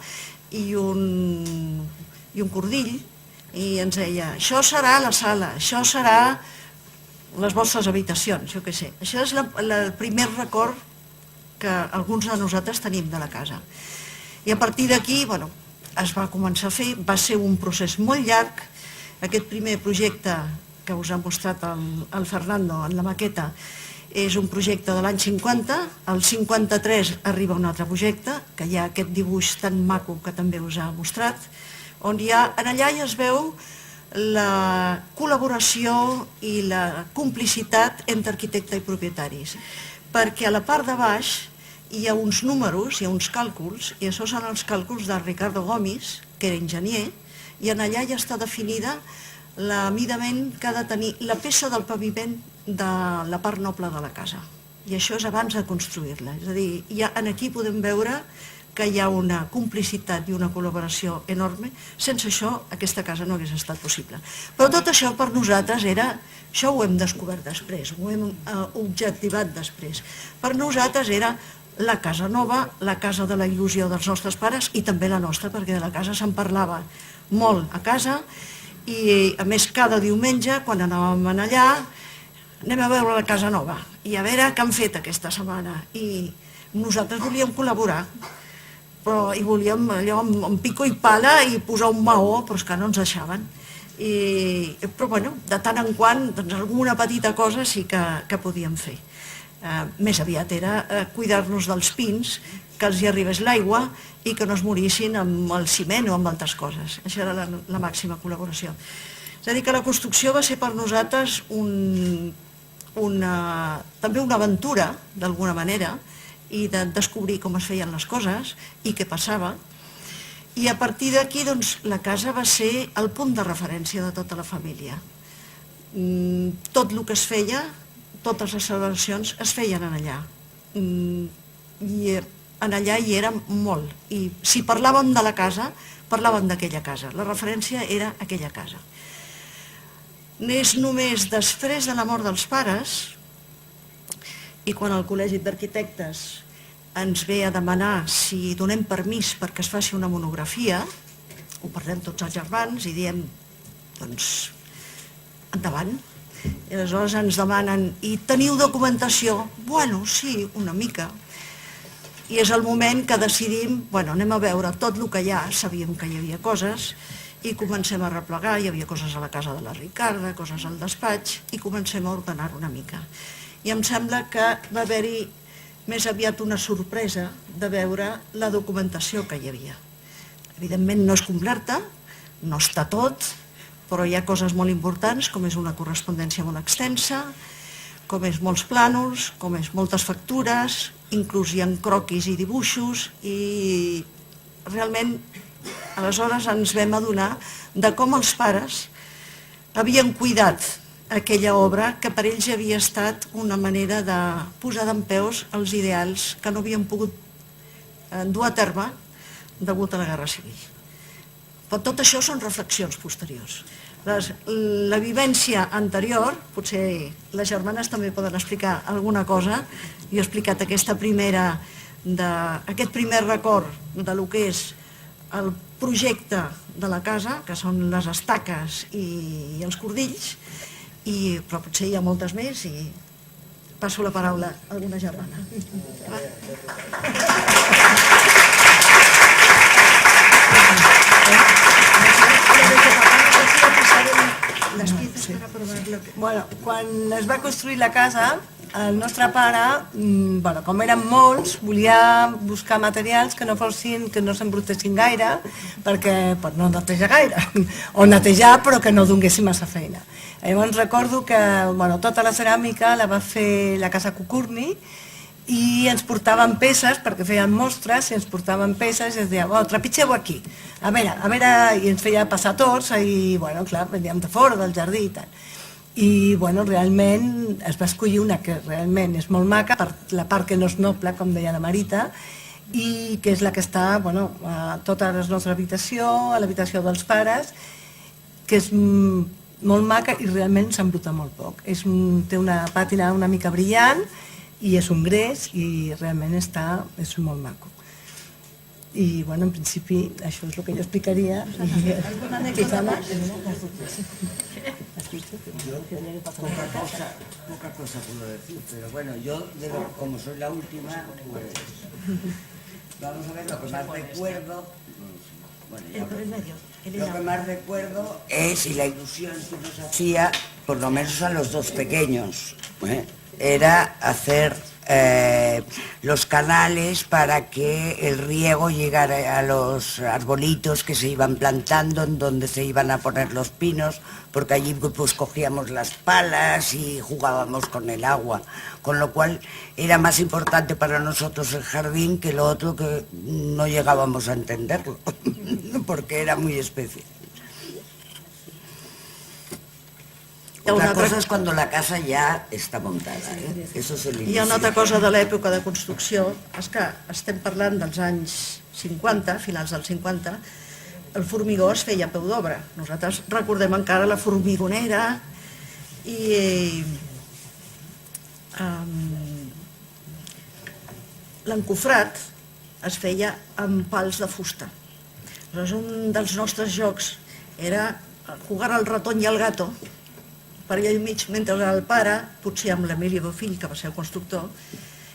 i un cordill, i ens deia: això serà la sala, això serà les vostres habitacions, jo què sé. Això és el primer record que alguns de nosaltres tenim de la casa. I a partir d'aquí, bueno, es va començar a fer, va ser un procés molt llarg. Aquest primer projecte que us ha mostrat el Fernando en la maqueta és un projecte de l'any 50, al 53 arriba un altre projecte, que hi ha aquest dibuix tan maco que també us ha mostrat, on allà ja es veu la col·laboració i la complicitat entre arquitecte i propietaris, perquè a la part de baix hi ha uns números, hi ha uns càlculs, i això són els càlculs de Ricardo Gomis, que era enginyer, i en allà ja està definida la midament que ha de tenir la peça del paviment de la part noble de la casa. I això és abans de construir-la. És a dir, aquí podem veure que hi ha una complicitat i una col·laboració enorme. Sense això, aquesta casa no hagués estat possible. Però tot això per nosaltres era... Això ho hem descobert després, ho hem objectivat després. Per nosaltres era la casa nova, la casa de la il·lusió dels nostres pares i també la nostra, perquè de la casa se'n parlava molt a casa i, a més, cada diumenge, quan anàvem allà, anem a veure la casa nova i a veure què han fet aquesta setmana. I nosaltres volíem col·laborar, i volíem allò amb pico i pala i posar un maó, però és que no ens deixaven. Però bueno, de tant en quant, doncs alguna petita cosa sí que podíem fer. Més aviat era cuidar-nos dels pins, que els hi arribés l'aigua i que no es morissin amb el ciment o amb altres coses. Això era la màxima col·laboració. És a dir, que la construcció va ser per nosaltres també una aventura, d'alguna manera, i de descobrir com es feien les coses i què passava. I a partir d'aquí, doncs, la casa va ser el punt de referència de tota la família. Tot el que es feia, totes les celebracions es feien en allà. I en allà hi érem molt. I si parlàvem de la casa, parlàvem d'aquella casa. La referència era aquella casa. És només després de la mort dels pares i quan el Col·legi d'Arquitectes ens ve a demanar si donem permís perquè es faci una monografia, ho parlem tots els germans i diem, doncs, endavant. I aleshores ens demanen, i teniu documentació? Bueno, sí, una mica. I és el moment que decidim, bueno, anem a veure tot el que hi ha, sabíem que hi havia coses, i comencem a replegar, hi havia coses a la casa de la Ricarda, coses al despatx, i comencem a ordenar una mica. I em sembla que va haver-hi més aviat una sorpresa de veure la documentació que hi havia. Evidentment no és completa, no està tot, però hi ha coses molt importants, com és una correspondència molt extensa, com és molts plànols, com és moltes factures, inclús hi ha croquis i dibuixos, i realment aleshores ens vam adonar de com els pares havien cuidat aquella obra que per ells havia estat una manera de posar dempeus els ideals que no havien pogut dur a terme degut a la Guerra Civil. Però tot això són reflexions posteriors. La vivència anterior, potser les germanes també poden explicar alguna cosa, jo he explicat aquest primer record de lo que és el projecte de la casa, que són les estaques i els cordills, però potser hi ha moltes més i passo la paraula a alguna germana. Bueno, quan es va construir la casa, el nostre pare, com érem molts, volia buscar materials que no s'embrutessin gaire, perquè per no netejar gaire, o netejar però que no donguessin massa feina. Llavors recordo que tota la ceràmica la va fer la Casa Cucurni i ens portaven peces, perquè feien mostres, i ens portaven peces i ens deia, trepitgeu aquí, a veure, i ens feia passar tots, i clar, veníem de fora del jardí i tal. I realment es va escollir una que realment és molt maca, per la part que no és noble, com deia la Marita, i que és la que està a tota la nostra habitació, a l'habitació dels pares, que és molt maca i realment s'embruta molt poc. Té una pàtina una mica brillant i és un gres i realment és molt maco. I en principi això és el que jo explicaria. ¿Alguna anécdota más? Poca cosa puedo decir, pero bueno, yo, como soy la última, pues vamos a ver lo que más recuerdo. Lo que más recuerdo es, y la ilusión que nos hacía, por lo menos a los dos pequeños, era hacer los canales para que el riego llegara a los arbolitos que se iban plantando, en donde se iban a poner los pinos, porque allí pues cogíamos las palas y jugábamos con el agua, con lo cual era más importante para nosotros el jardín que lo otro, que no llegábamos a entenderlo, porque era muy especial. Otra cosa és quan la casa ja està muntada. Eso es el inicio. Hi ha una altra cosa de l'època de construcció, és que estem parlant dels anys 50, finals dels 50, el formigó es feia a peu d'obra. Nosaltres recordem encara la formigonera i l'encofrat es feia amb pals de fusta. Aleshores, un dels nostres jocs era jugar al ratón i al gato, per allà enmig, mentre el pare, potser amb l'Emili Bofill, que va ser el constructor,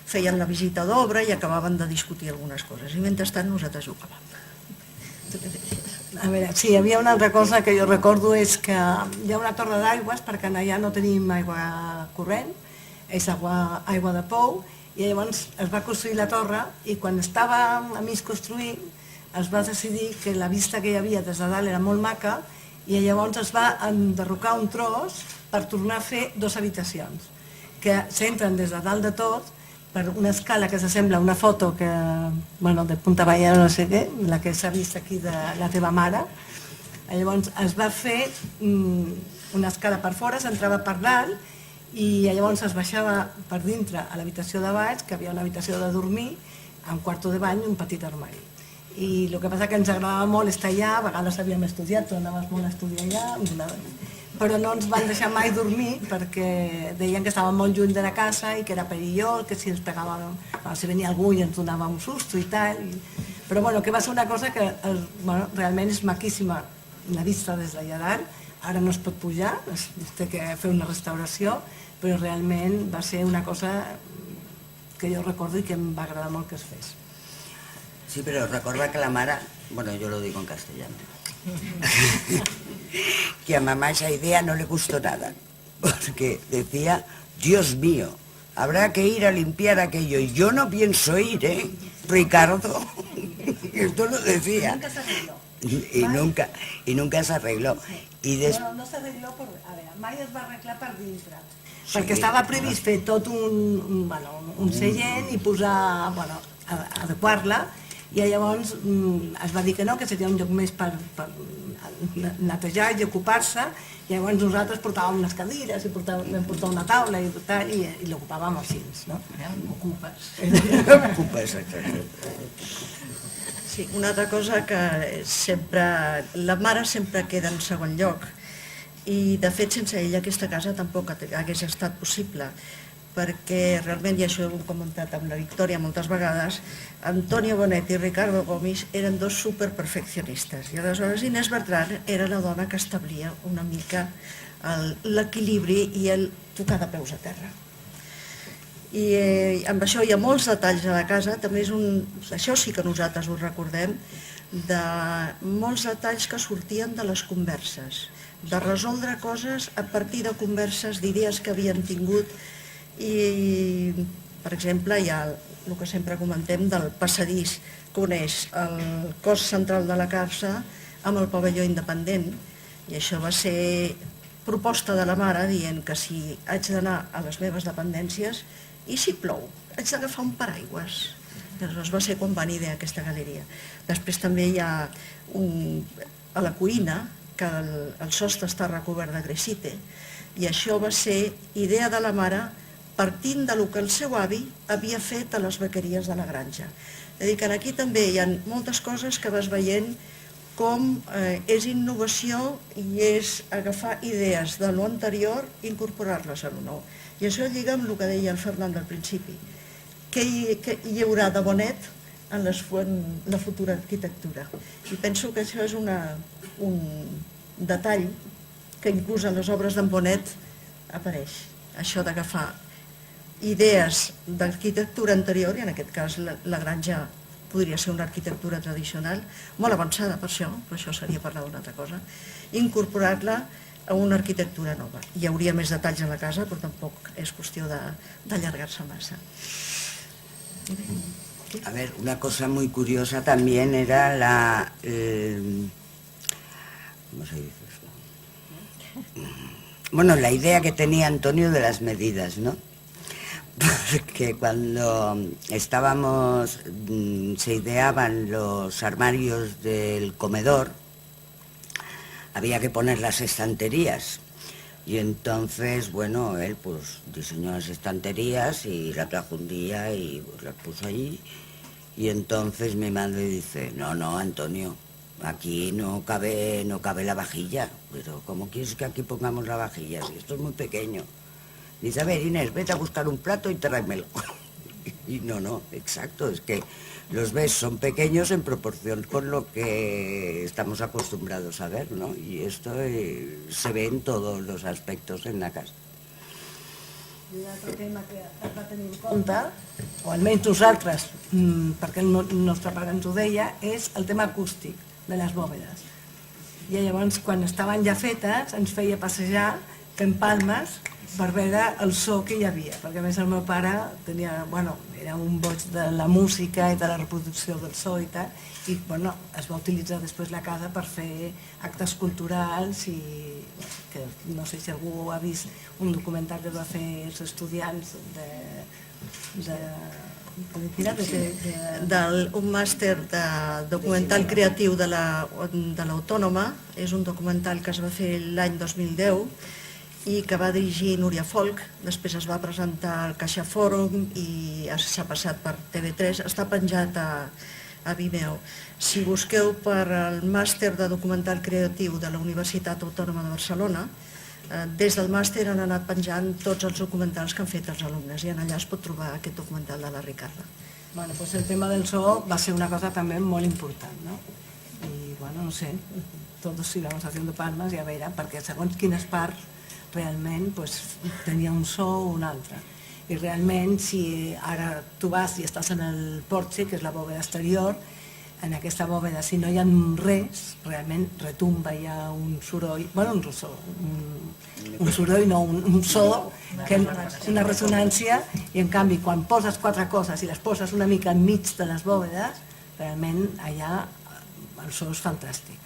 feien la visita d'obra i acabaven de discutir algunes coses. I mentrestant nosaltres jugàvem. A veure, sí, hi havia una altra cosa que jo recordo, és que hi ha una torre d'aigües, perquè allà no tenim aigua corrent, és aigua de pou, i llavors es va construir la torre i quan estava a mig construint es va decidir que la vista que hi havia des de dalt era molt maca i llavors es va enderrocar un tros per tornar a fer 2 habitacions, que s'entren des de dalt de tot per una escala que s'assembla a una foto que, bueno, de Punta Ballera no sé què, la que s'ha vist aquí de la teva mare. Llavors es va fer una escala per fora, s'entrava per dalt i llavors es baixava per dintre a l'habitació de baix, que havia una habitació de dormir, un quarto de bany i un petit armari. I el que passa que ens agradava molt estar allà, a vegades havíem estudiat, tu anaves molt a estudiar allà, però no ens van deixar mai dormir perquè deien que estàvem molt lluny de la casa i que era perillós, que si ens pegàvem, si venia algú i ens donava un susto i tal. Però bueno, que va ser una cosa que realment és maquíssima, la vista des d'allà dalt. Ara no es pot pujar, es té que fer una restauració, però realment va ser una cosa que jo recordo i que em va agradar molt que es fes. Sí, pero recuerda que la Mara, bueno, yo lo digo en castellano, que a mamá esa idea no le gustó nada, porque decía, Dios mío, habrá que ir a limpiar aquello, y yo no pienso ir, Ricardo, esto lo decía. Nunca se arregló. Y nunca se arregló. I Bueno, no s'arregló, a veure, mai es va arreglar per dintre, perquè estava previst fer tot un seient i posar, adequar-la, i llavors es va dir que no, que seria un lloc més per netejar i ocupar-se, i llavors nosaltres portàvem unes cadires i vam portar una taula i tal, i l'ocupàvem així, no? Ocupes. Ocupes, exacte. Sí, una altra cosa que sempre... La mare sempre queda en segon lloc i, de fet, sense ella aquesta casa tampoc hagués estat possible, perquè realment, i això ho hem comentat amb la Victòria moltes vegades, Antonio Bonet i Ricardo Gomis eren 2 superperfeccionistes i aleshores Inés Bertran era la dona que establia una mica l'equilibri i el tocar de peus a terra. I amb això hi ha molts detalls a la casa, també això sí que nosaltres ho recordem, de molts detalls que sortien de les converses, de resoldre coses a partir de converses, d'idees que havien tingut. I, per exemple, hi ha el que sempre comentem del passadís que uneix el cos central de la casa amb el pavelló independent, i això va ser proposta de la mare dient que si haig d'anar a les meves dependències i si plou, haig d'agafar un paraigües. Aleshores va ser quan van idear aquesta galeria. Després també hi ha a la cuina, que el sostre està recobert de gresite, i això va ser idea de la mare partint del que el seu avi havia fet a les bequeries de la granja. És a dir, que aquí també hi ha moltes coses que vas veient com és innovació i és agafar idees de lo anterior i incorporar-les a lo nou. I això lliga amb el que deia el Fernand al principi. Què hi haurà de bonet en la futura arquitectura? I penso que això és un detall que inclús en les obres d'en Bonet apareix. Això d'agafar idees d'arquitectura anterior, i en aquest cas la granja podria ser una arquitectura tradicional, molt avançada per això seria parlar d'una altra cosa, incorporar-la a una arquitectura nova. Hi hauria més detalls a la casa, però tampoc és qüestió d'allargar-se massa. A ver, una cosa muy curiosa también era ¿cómo se dice esto? Bueno, la idea que tenía Antonio de las medidas, ¿no? Porque cuando se ideaban los armarios del comedor, había que poner las estanterías. Y entonces, bueno, él pues diseñó las estanterías y las trajo un día y pues, las puso allí. Y entonces mi madre dice, no, Antonio, aquí no cabe la vajilla. Pero ¿cómo quieres que aquí pongamos la vajilla? Si esto es muy pequeño. Dice, a ver, Inés, vete a buscar un plato y tráemelo. Y no, exacto, es que los ves son pequeños en proporción con lo que estamos acostumbrados a ver, ¿no? Y esto se ve en todos los aspectos en la casa. I l'altre tema que has de tenir en compte, o almenys nosaltres, perquè el nostre pare ens ho deia, és el tema acústic de les bòvedes. I llavors, quan estaven ja fetes, ens feia passejar fent palmes per veure el so que hi havia, perquè a més el meu pare tenia, era un boig de la música i de la reproducció del so i tal, i es va utilitzar després la casa per fer actes culturals i que no sé si algú ha vist un documental que va fer els estudiants un màster de documental creatiu de l'Autònoma. És un documental que es va fer l'any 2010 i que va dirigir Núria Folk, després es va presentar al Caixa Fòrum i s'ha passat per TV3, està penjat a Vimeo. Si busqueu per el màster de documental creatiu de la Universitat Autònoma de Barcelona, des del màster han anat penjant tots els documentals que han fet els alumnes i allà es pot trobar aquest documental de la Ricarda. Pues el tema del so va ser una cosa també molt important, no? I no sé, tots íbamos haciendo palmas i a veure, perquè segons quines parts realment tenia un so o un altre. I realment, si ara tu vas i estàs en el porche, que és la bòveda exterior, en aquesta bòveda, si no hi ha res, realment retumba, hi ha un soroll, un soroll, no, un so, una ressonància, i en canvi, quan poses quatre coses i les poses una mica enmig de les bòvedes, realment allà el so és fantàstic.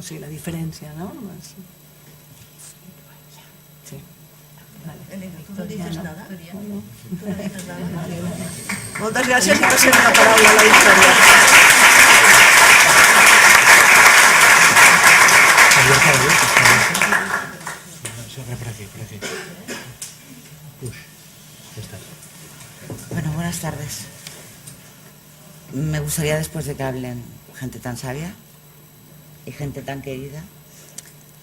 O sigui, la diferència, no? Sí. No dices nada? Moltes gràcies i passem la paraula a la Victòria. Bueno, buenas tardes. Me gustaría, después de que hablen gente tan sabia y gente tan querida,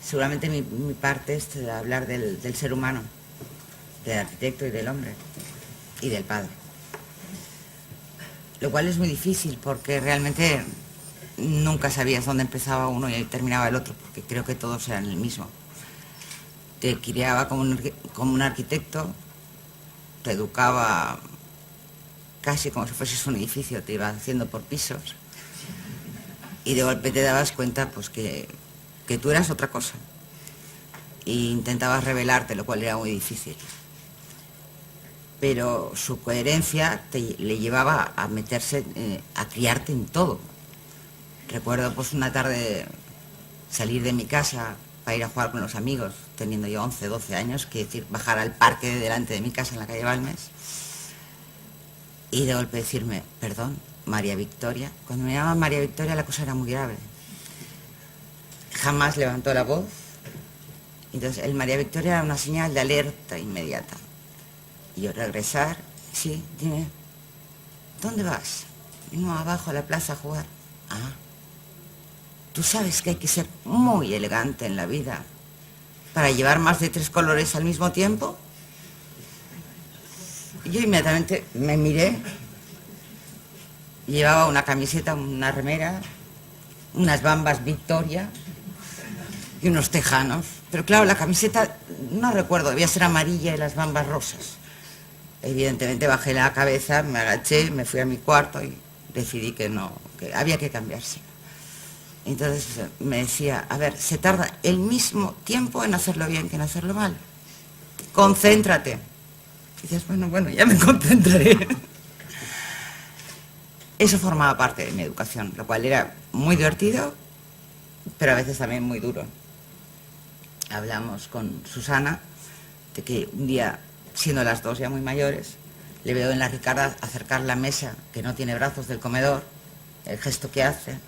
seguramente mi parte es hablar del ser humano, del arquitecto y del hombre y del padre. Lo cual es muy difícil porque realmente nunca sabías dónde empezaba uno y terminaba el otro, porque creo que todos eran el mismo. Te criaba como un arquitecto, te educaba casi como si fueses un edificio, te iba haciendo por pisos y de golpe te dabas cuenta pues que tú eras otra cosa e intentabas revelarte, lo cual era muy difícil. Pero su coherencia le llevaba a meterse, a criarte en todo. Recuerdo pues una tarde salir de mi casa para ir a jugar con los amigos, teniendo yo 11, 12 años, que decir, bajar al parque de delante de mi casa en la calle Balmes y de golpe decirme, perdón, María Victoria. Cuando me llamaban María Victoria la cosa era muy grave. Jamás levantó la voz. Entonces el María Victoria era una señal de alerta inmediata. Y yo regresar, sí, dime, ¿dónde vas? Vengo abajo a la plaza a jugar. Ah, tú sabes que hay que ser muy elegante en la vida para llevar más de 3 colores al mismo tiempo. Y yo inmediatamente me miré, llevaba una camiseta, una remera, unas Bambas Victoria y unos tejanos. Pero claro, la camiseta, no recuerdo, debía ser amarilla y las Bambas rosas. Evidentemente bajé la cabeza, me agaché, me fui a mi cuarto y decidí que no, que había que cambiarse. Entonces me decía, a ver, se tarda el mismo tiempo en hacerlo bien que en hacerlo mal. Concéntrate. Y dices, bueno, ya me concentraré. Eso formaba parte de mi educación, lo cual era muy divertido, pero a veces también muy duro. Hablamos con Susana de que un día, siendo las dos ya muy mayores, le veo en la Ricarda acercar la mesa que no tiene brazos del comedor, el gesto que hace,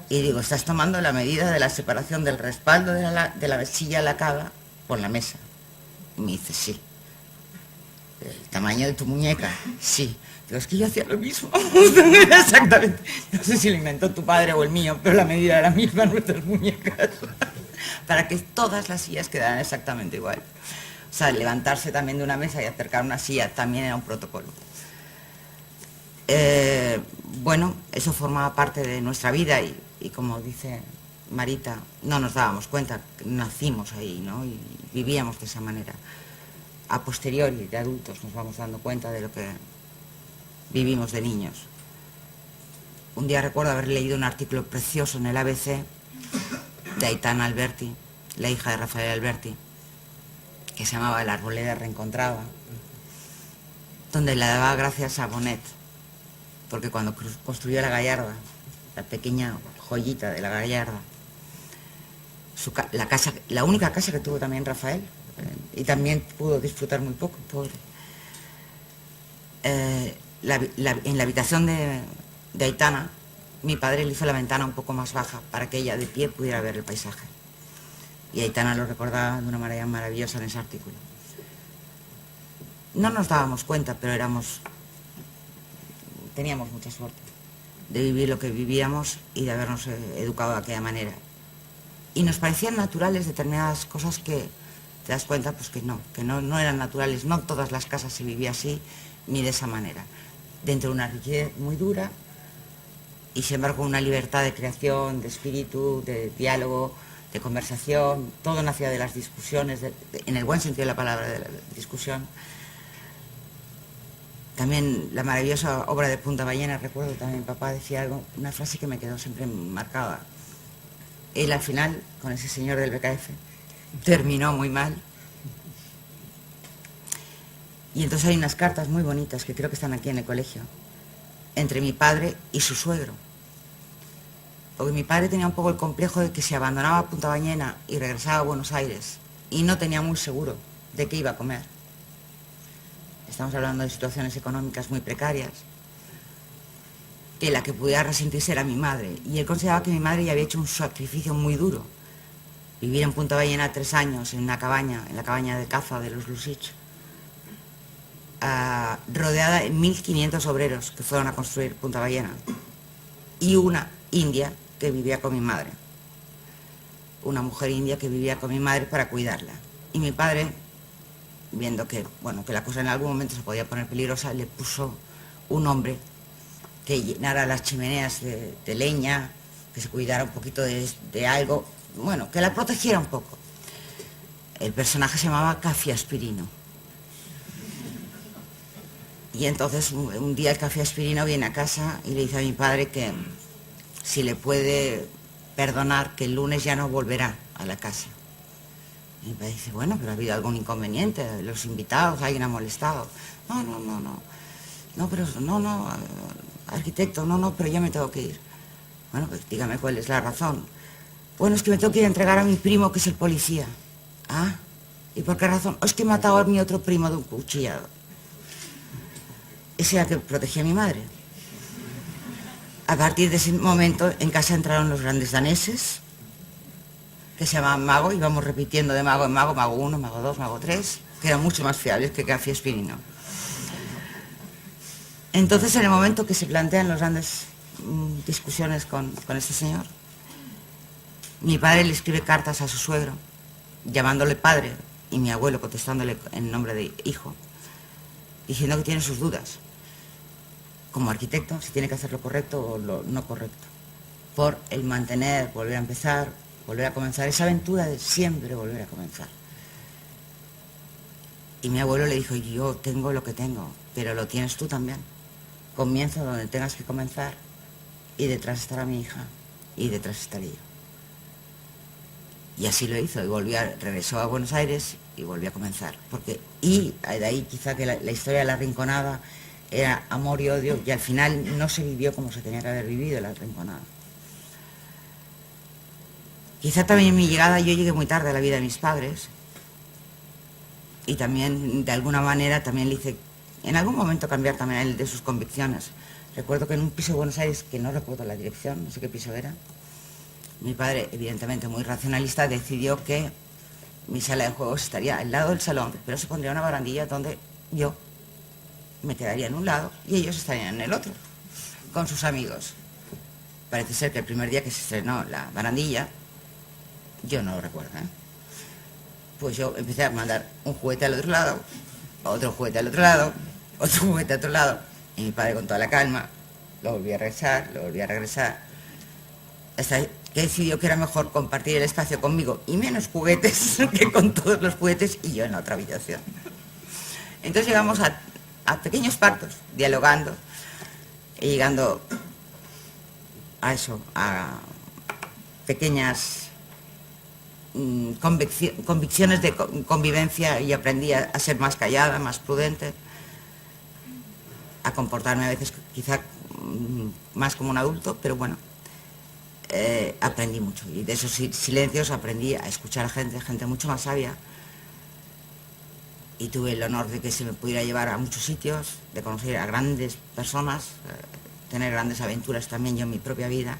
y digo, estás tomando la medida de la separación del respaldo de la mesilla a la cava por la mesa. Y me dice, sí. ¿El tamaño de tu muñeca? Sí. Digo, es que yo hacía lo mismo. Exactamente. No sé si lo inventó tu padre o el mío, pero la medida era la misma en nuestras muñecas. Para que todas las sillas quedaran exactamente igual. O sea, levantarse también de una mesa y acercar una silla también era un protocolo. Bueno, eso formaba parte de nuestra vida y como dice Marita, no nos dábamos cuenta, nacimos ahí, ¿no? Y vivíamos de esa manera. A posteriori, de adultos, nos vamos dando cuenta de lo que vivimos de niños. Un día recuerdo haber leído un artículo precioso en el ABC de Aitana Alberti, la hija de Rafael Alberti, que se llamaba La arboleda reencontrada, donde le daba gracias a Bonet, porque cuando construyó la Gallarda, la pequeña joyita de la Gallarda, la única casa que tuvo también Rafael, y también pudo disfrutar muy poco, pobre. En la habitación de Aitana, mi padre le hizo la ventana un poco más baja para que ella de pie pudiera ver el paisaje. Y Aitana lo recordaba de una manera maravillosa en ese artículo. No nos dábamos cuenta, pero teníamos mucha suerte de vivir lo que vivíamos y de habernos educado de aquella manera. Y nos parecían naturales determinadas cosas que te das cuenta pues que no eran naturales. No todas las casas se vivía así ni de esa manera. Dentro de una rigidez muy dura y sin embargo una libertad de creación, de espíritu, de diálogo, de conversación. Todo nacía de las discusiones, en el buen sentido de la palabra, de la discusión. También la maravillosa obra de Punta Ballena, recuerdo también papá decía algo, una frase que me quedó siempre marcada. Él al final, con ese señor del BKF, terminó muy mal. Y entonces hay unas cartas muy bonitas que creo que están aquí en el colegio, entre mi padre y su suegro. Porque mi padre tenía un poco el complejo de que si abandonaba Punta Ballena y regresaba a Buenos Aires y no tenía muy seguro de qué iba a comer. Estamos hablando de situaciones económicas muy precarias, que la que pudiera resentirse era mi madre. Y él consideraba que mi madre ya había hecho un sacrificio muy duro. Vivir en Punta Ballena 3 años, en una cabaña, en la cabaña de caza de los Lusich, rodeada de 1.500 obreros que fueron a construir Punta Ballena. Y una india que vivía con mi madre. Una mujer india que vivía con mi madre para cuidarla. Y mi padre, viendo que la cosa en algún momento se podía poner peligrosa, le puso un hombre que llenara las chimeneas de leña, que se cuidara un poquito de algo, bueno, que la protegiera un poco. El personaje se llamaba Café Aspirino. Y entonces un día el Café Aspirino viene a casa y le dice a mi padre que si le puede perdonar, que el lunes ya no volverá a la casa. Y mi padre dice, bueno, pero ha habido algún inconveniente, los invitados, alguien ha molestado. No, arquitecto, no, pero yo me tengo que ir. Bueno, pues dígame cuál es la razón. Bueno, es que me tengo que ir a entregar a mi primo, que es el policía. Ah, ¿y por qué razón? Es que he matado a mi otro primo de un cuchillado. Ese era el que protegía a mi madre. A partir de ese momento en casa entraron los grandes daneses, que se llamaban Mago, íbamos repitiendo de mago en mago, mago 1, mago 2, mago 3, que eran mucho más fiables que Café Aspirino. Entonces, en el momento que se plantean las grandes discusiones con este señor, mi padre le escribe cartas a su suegro, llamándole padre, y mi abuelo contestándole en nombre de hijo, diciendo que tiene sus dudas, como arquitecto, si tiene que hacer lo correcto o lo no correcto, por el mantener, volver a empezar, volver a comenzar, esa aventura de siempre volver a comenzar. Y mi abuelo le dijo, yo tengo lo que tengo, pero lo tienes tú también. Comienza donde tengas que comenzar y detrás estará mi hija y detrás estaré yo. Y así lo hizo y regresó a Buenos Aires y volvió a comenzar. Y de ahí quizá que la historia de La Rinconada era amor y odio y al final no se vivió como se tenía que haber vivido La Rinconada. Quizá también en mi llegada yo llegué muy tarde a la vida de mis padres y también de alguna manera también le hice en algún momento cambiar también a él de sus convicciones. Recuerdo que en un piso de Buenos Aires, que no recuerdo la dirección, no sé qué piso era, mi padre, evidentemente muy racionalista, decidió que mi sala de juegos estaría al lado del salón, pero se pondría una barandilla donde yo me quedaría en un lado y ellos estarían en el otro, con sus amigos. Parece ser que el primer día que se estrenó la barandilla, yo no lo recuerdo, pues yo empecé a mandar un juguete al otro lado, otro juguete al otro lado, otro juguete al otro lado, y mi padre con toda la calma lo volvía a regresar, hasta que decidió que era mejor compartir el espacio conmigo y menos juguetes que con todos los juguetes y yo en la otra habitación. Entonces llegamos a pequeños pactos, dialogando y llegando a eso, a pequeñas convicciones de convivencia, y aprendí a ser más callada, más prudente, a comportarme a veces quizá más como un adulto, pero bueno, aprendí mucho, y de esos silencios aprendí a escuchar a gente mucho más sabia, y tuve el honor de que se me pudiera llevar a muchos sitios, de conocer a grandes personas, tener grandes aventuras también yo en mi propia vida.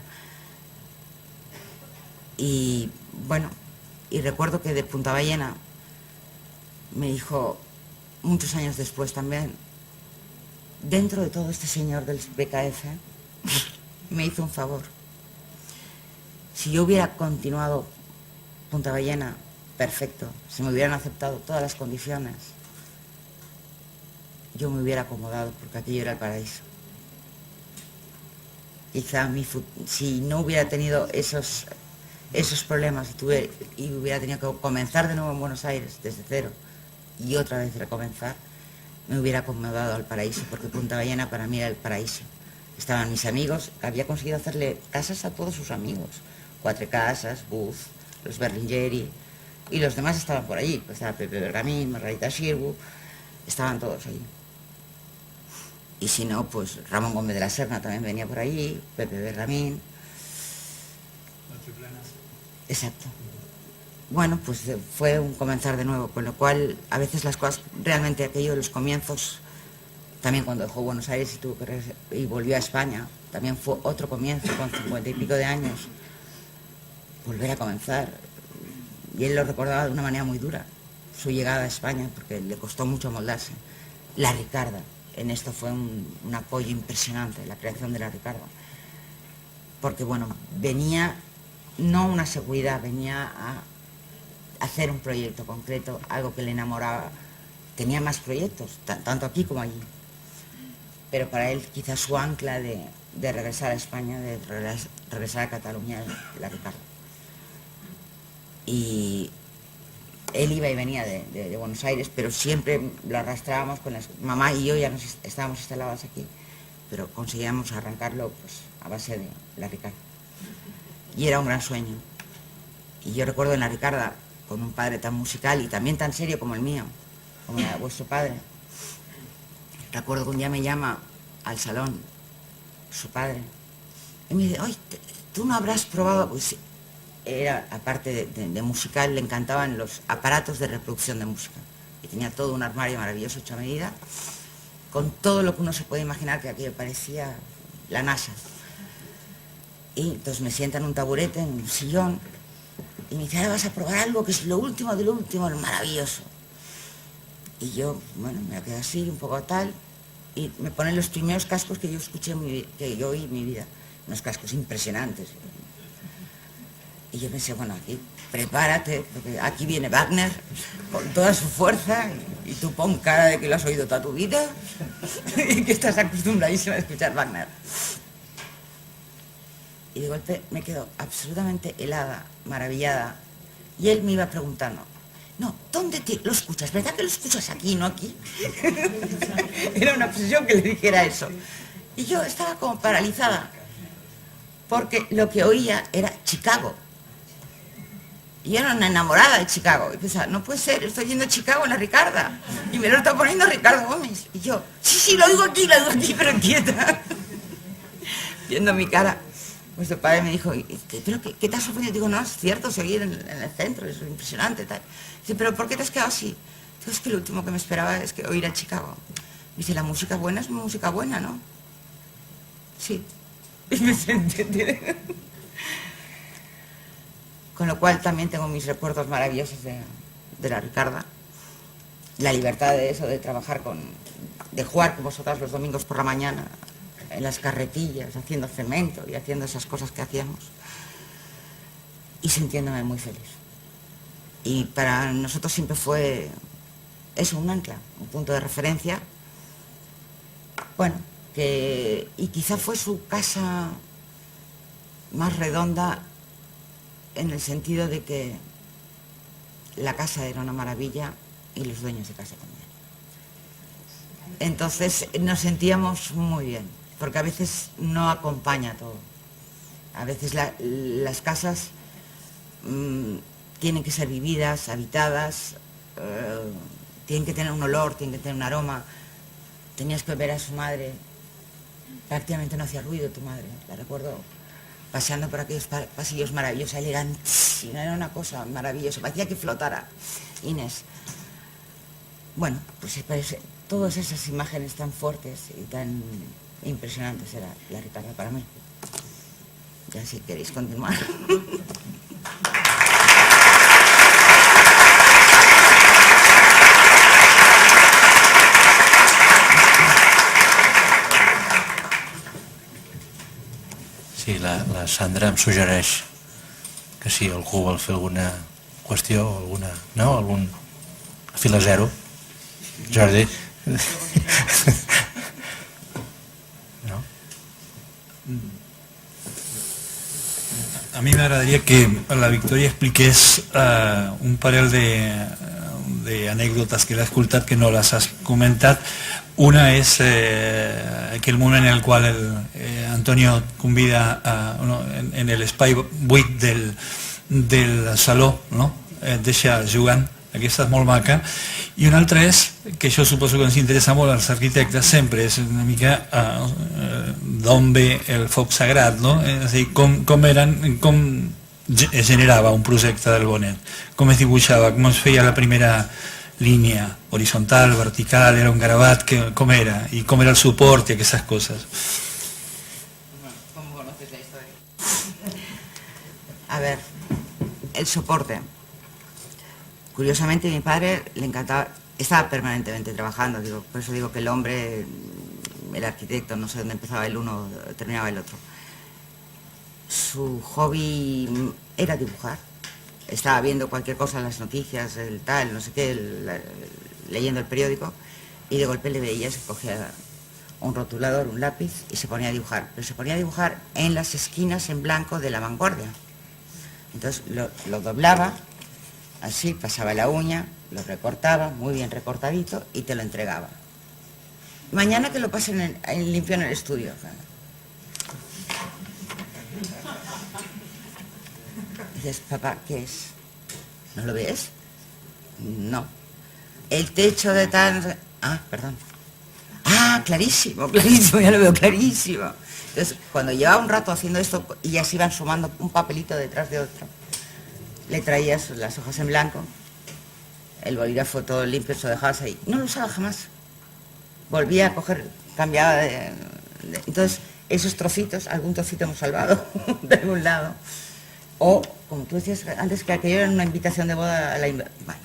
Y bueno, y recuerdo que de Punta Ballena me dijo, muchos años después también, dentro de todo este señor del BKF, me hizo un favor. Si yo hubiera continuado Punta Ballena, perfecto, si me hubieran aceptado todas las condiciones, yo me hubiera acomodado, porque aquello era el paraíso. Quizá si no hubiera tenido esos problemas y hubiera tenido que comenzar de nuevo en Buenos Aires desde cero y otra vez recomenzar, me hubiera acomodado al paraíso, porque Punta Ballena para mí era el paraíso. Estaban mis amigos, había conseguido hacerle casas a todos sus amigos, Cuatro Casas, Booth, los Berlingeri, y los demás estaban por allí, pues estaba Pepe Bergamín, Margarita Xirgu, estaban todos allí. Y si no, pues Ramón Gómez de la Serna también venía por allí, Pepe Bergamín. Exacto. Bueno, pues fue un comenzar de nuevo, con lo cual a veces las cosas, realmente aquello de los comienzos, también cuando dejó Buenos Aires y volvió a España, también fue otro comienzo con 50 y pico de años, volver a comenzar. Y él lo recordaba de una manera muy dura, su llegada a España, porque le costó mucho moldarse. La Ricarda, en esto fue un apoyo impresionante, la creación de la Ricarda. Porque bueno, venía no una seguridad, venía a hacer un proyecto concreto, algo que le enamoraba. Tenía más proyectos, tanto aquí como allí. Pero para él quizás su ancla de regresar a España, de regresar a Cataluña, la Ricarda. Y él iba y venía de Buenos Aires, pero siempre lo arrastrábamos con mamá y yo ya estábamos instaladas aquí, pero conseguíamos arrancarlo pues a base de la Ricarda. Y era un gran sueño. Y yo recuerdo en la Ricarda, con un padre tan musical y también tan serio como el mío, como era vuestro padre. Recuerdo que un día me llama al salón su padre y me dice, oye, ¿tú no habrás probado? Pues era, aparte de musical, le encantaban los aparatos de reproducción de música. Y tenía todo un armario maravilloso hecho a medida, con todo lo que uno se puede imaginar, que aquello parecía la NASA. Y entonces me sienta en un taburete, en un sillón, y me dice, ahora vas a probar algo que es lo último de lo último, lo maravilloso. Y yo, bueno, me quedé así, un poco tal, y me ponen los primeros cascos que yo escuché, que yo oí en mi vida, unos cascos impresionantes. Y yo pensé, bueno, aquí, prepárate, porque aquí viene Wagner con toda su fuerza, y tú pon cara de que lo has oído toda tu vida, y que estás acostumbradísima a escuchar Wagner. Y de golpe me quedo absolutamente helada, maravillada, y él me iba preguntando, no, ¿dónde lo escuchas? ¿Verdad que lo escuchas aquí, no aquí? Era una obsesión que le dijera eso. Y yo estaba como paralizada, porque lo que oía era Chicago. Y yo era una enamorada de Chicago. Y pensaba, no puede ser, estoy yendo a Chicago en la Ricarda. Y me lo está poniendo Ricardo Gómez. Y yo, sí, lo oigo aquí, pero quieta. Viendo mi cara. Vuestro padre me dijo, ¿pero qué te has sorprendido? Digo, no, es cierto, seguir en el centro, es impresionante. Tal. Dice, ¿pero por qué te has quedado así? Digo, es que lo último que me esperaba es que oír a Chicago. Dice, la música buena es música buena, ¿no? Sí. Y me senté. Con lo cual también tengo mis recuerdos maravillosos de la Ricarda. La libertad de eso, de trabajar de jugar con vosotras los domingos por la mañana, en las carretillas, haciendo cemento y haciendo esas cosas que hacíamos. Y sintiéndome muy feliz. Y para nosotros siempre fue eso, un ancla, un punto de referencia. Bueno, y quizá fue su casa más redonda en el sentido de que la casa era una maravilla y los dueños de casa también. Entonces nos sentíamos muy bien, porque a veces no acompaña todo. A veces las casas tienen que ser vividas, habitadas, tienen que tener un olor, tienen que tener un aroma. Tenías que ver a su madre, prácticamente no hacía ruido tu madre, la recuerdo paseando por aquellos pasillos maravillosos, elegantísima, era una cosa maravillosa, parecía que flotara Inés. Bueno, pues todas esas imágenes tan fuertes y tan impresionantes era la Ricarda para mí. Ya si queréis continuar. Sí, la Sandra em suggereix que si algú vol fer alguna qüestió, algun fil a zero. Jordi. ¿No? A mi m'agradaria que la Victòria expliqués un parell d'anècdotes que l'he escoltat que no les has comentat. Una és aquell moment en el qual Antonio convida en el espai buit del saló, no? Et deixa jugant, aquesta és molt maca. I una altra és, que això suposo que ens interessa molt als arquitectes sempre, és una mica d'on ve el foc sagrat, no? És a dir, com es generava un projecte del Bonet, com es dibuixava, com es feia la primera línia, horizontal, vertical, era un gravat, com era, i com era el suport i aquestes coses. ¿Cómo conoces la historia? A ver, el soporte. Curiosamente mi padre le encantaba, estaba permanentemente trabajando, por eso digo que el hombre, el arquitecto, no sé dónde empezaba el uno, terminaba el otro. Su hobby era dibujar. Estaba viendo cualquier cosa en las noticias, el tal, no sé qué, leyendo el periódico, y de golpe le veía, se cogía un rotulador, un lápiz, y se ponía a dibujar. Pero se ponía a dibujar en las esquinas en blanco de La Vanguardia. Entonces lo doblaba, así, pasaba la uña, lo recortaba, muy bien recortadito, y te lo entregaba. Mañana que lo pasen limpio en el estudio. Dices, papá, ¿qué es? ¿No lo ves? No. El techo de tal... Ah, perdón. Ah, clarísimo, clarísimo, ya lo veo clarísimo. Entonces, cuando llevaba un rato haciendo esto y ya se iban sumando un papelito detrás de otro, le traías las hojas en blanco, el bolígrafo todo limpio, se lo dejabas ahí. No lo usaba jamás. Volvía a coger, cambiaba entonces, esos trocitos, algún trocito hemos salvado de algún lado. O, como tú decías antes, que aquello era una invitación de boda a la... Bueno,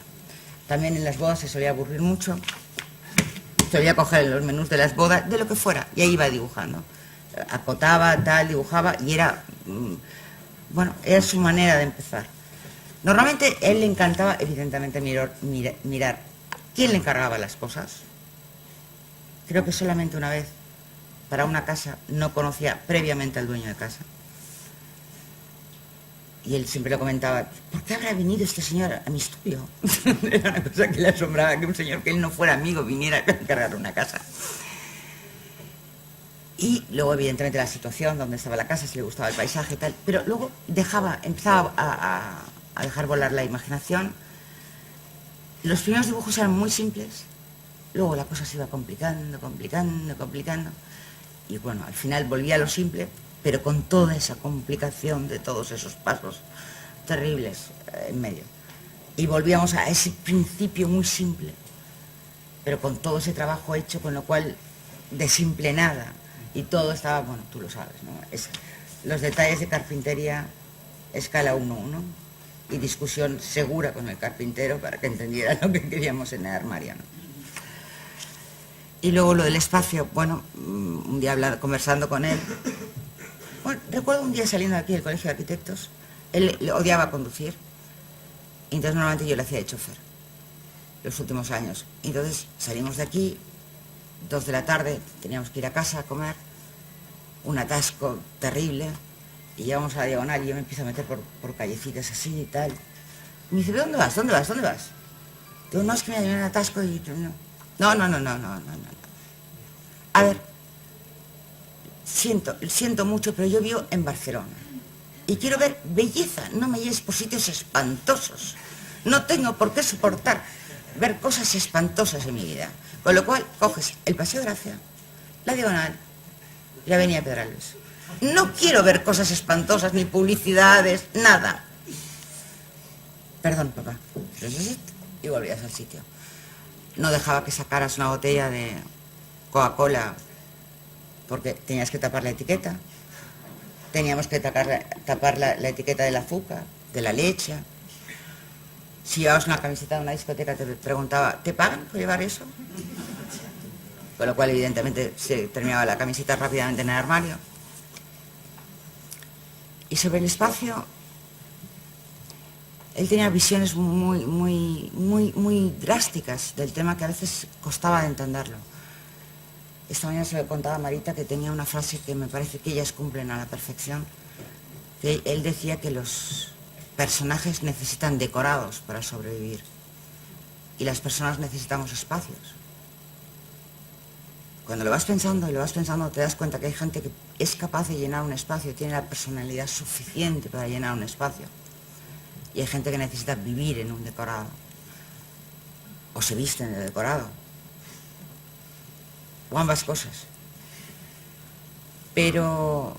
también en las bodas se solía aburrir mucho. Solía coger los menús de las bodas, de lo que fuera, y ahí iba dibujando. Acotaba, tal, dibujaba, y era... Bueno, era su manera de empezar. Normalmente él le encantaba, evidentemente, mirar quién le encargaba las cosas. Creo que solamente una vez, para una casa, no conocía previamente al dueño de casa. Y él siempre lo comentaba, ¿por qué habrá venido este señor a mi estudio? Era una cosa que le asombraba, que un señor que él no fuera amigo viniera a encargar una casa. Y luego, evidentemente, la situación, donde estaba la casa, si le gustaba el paisaje y tal. Pero luego empezaba a dejar volar la imaginación. Los primeros dibujos eran muy simples. Luego la cosa se iba complicando. Y bueno, al final volvía a lo simple, pero con toda esa complicación de todos esos pasos terribles en medio. Y volvíamos a ese principio muy simple, pero con todo ese trabajo hecho, con lo cual de simple nada. Y todo estaba, bueno, tú lo sabes, ¿no? Los detalles de carpintería, escala 1-1, y discusión segura con el carpintero para que entendiera lo que queríamos en el armario, ¿no? Y luego lo del espacio, bueno, un día conversando con él. Bueno, recuerdo un día saliendo de aquí del Colegio de Arquitectos, él odiaba conducir Y entonces normalmente yo le hacía de chofer los últimos años. Y entonces salimos de aquí, 2 de la tarde, teníamos que ir a casa a comer, un atasco terrible, y llegamos a la diagonal y yo me empiezo a meter por callecitas así y tal. Y me dice, ¿dónde vas? ¿Dónde vas? ¿Dónde vas? Digo, no, es que me viene un atasco y no. No. A ver, siento mucho, pero yo vivo en Barcelona y quiero ver belleza, no me lleves por sitios espantosos. No tengo por qué soportar ver cosas espantosas en mi vida. Con lo cual, coges el Paseo de Gracia, la Diagonal y la Avenida Pedralbes. No quiero ver cosas espantosas, ni publicidades, nada. Perdón, papá. Y volvías al sitio. No dejaba que sacaras una botella de Coca-Cola porque tenías que tapar la etiqueta. Teníamos que tapar la etiqueta del azúcar, de la leche. Si llevabas una camiseta de una discoteca te preguntaba, ¿te pagan por llevar eso? Con lo cual evidentemente se terminaba la camiseta rápidamente en el armario. Y sobre el espacio, él tenía visiones muy drásticas del tema que a veces costaba de entenderlo. Esta mañana se lo contaba a Marita que tenía una frase que me parece que ellas cumplen a la perfección, que él decía que los personajes necesitan decorados para sobrevivir y las personas necesitamos espacios. Cuando lo vas pensando te das cuenta que hay gente que es capaz de llenar un espacio, tiene la personalidad suficiente para llenar un espacio. Y hay gente que necesita vivir en un decorado. O se visten de decorado. O ambas cosas. Pero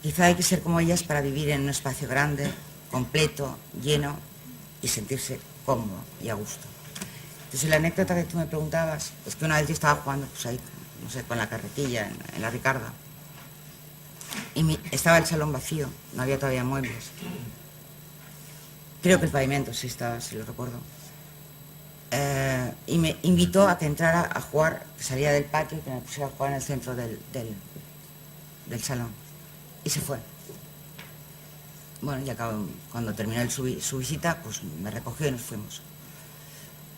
quizá hay que ser como ellas para vivir en un espacio grande, completo, lleno y sentirse cómodo y a gusto. Entonces la anécdota que tú me preguntabas es que una vez yo estaba jugando pues ahí, no sé, con la carretilla en la Ricarda. Y estaba el salón vacío, no había todavía muebles. Creo que el pavimento sí estaba, si lo recuerdo. Y me invitó a que entrara a jugar, que salía del patio y que me pusiera a jugar en el centro del salón. Y se fue. Bueno, y acabó, cuando terminó su visita, pues me recogió y nos fuimos.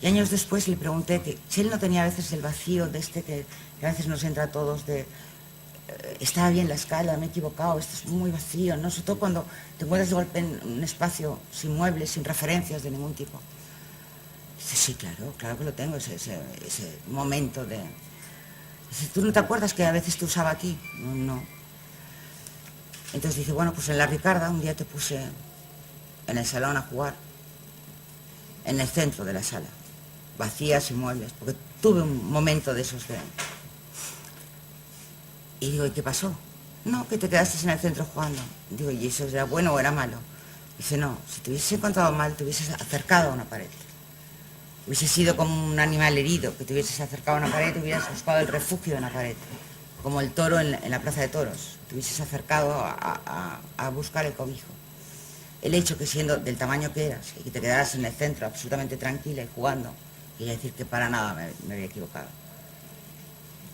Y años después le pregunté que si él no tenía a veces el vacío de que a veces nos entra a todos de estaba bien la escala, me he equivocado, esto es muy vacío, ¿no? Sobre todo cuando te encuentras de golpe en un espacio sin muebles, sin referencias de ningún tipo. Dice, sí, claro que lo tengo, ese momento de... Dice, ¿tú no te acuerdas que a veces te usaba aquí? No. Entonces dice, bueno, pues en la Ricarda un día te puse en el salón a jugar, en el centro de la sala, vacía, sin muebles, porque tuve un momento de esos de... Y digo, ¿y qué pasó? No, que te quedaste en el centro jugando. Digo, ¿y eso era bueno o era malo? Dice, no, si te hubieses encontrado mal, te hubieses acercado a una pared. Hubieses sido como un animal herido, que te hubieses acercado a una pared, te hubieras buscado el refugio de una pared. Como el toro en la plaza de toros. Te hubieses acercado a buscar el cobijo. El hecho que siendo del tamaño que eras y que te quedaras en el centro absolutamente tranquila y jugando, quería decir que para nada me había equivocado.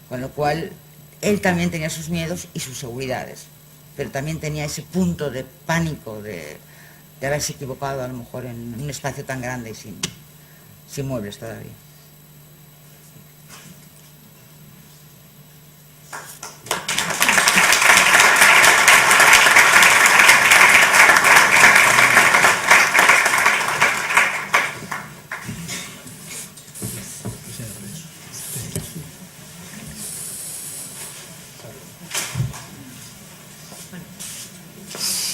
Con lo cual... Él también tenía sus miedos y sus seguridades, pero también tenía ese punto de pánico de haberse equivocado a lo mejor en un espacio tan grande y sin muebles todavía.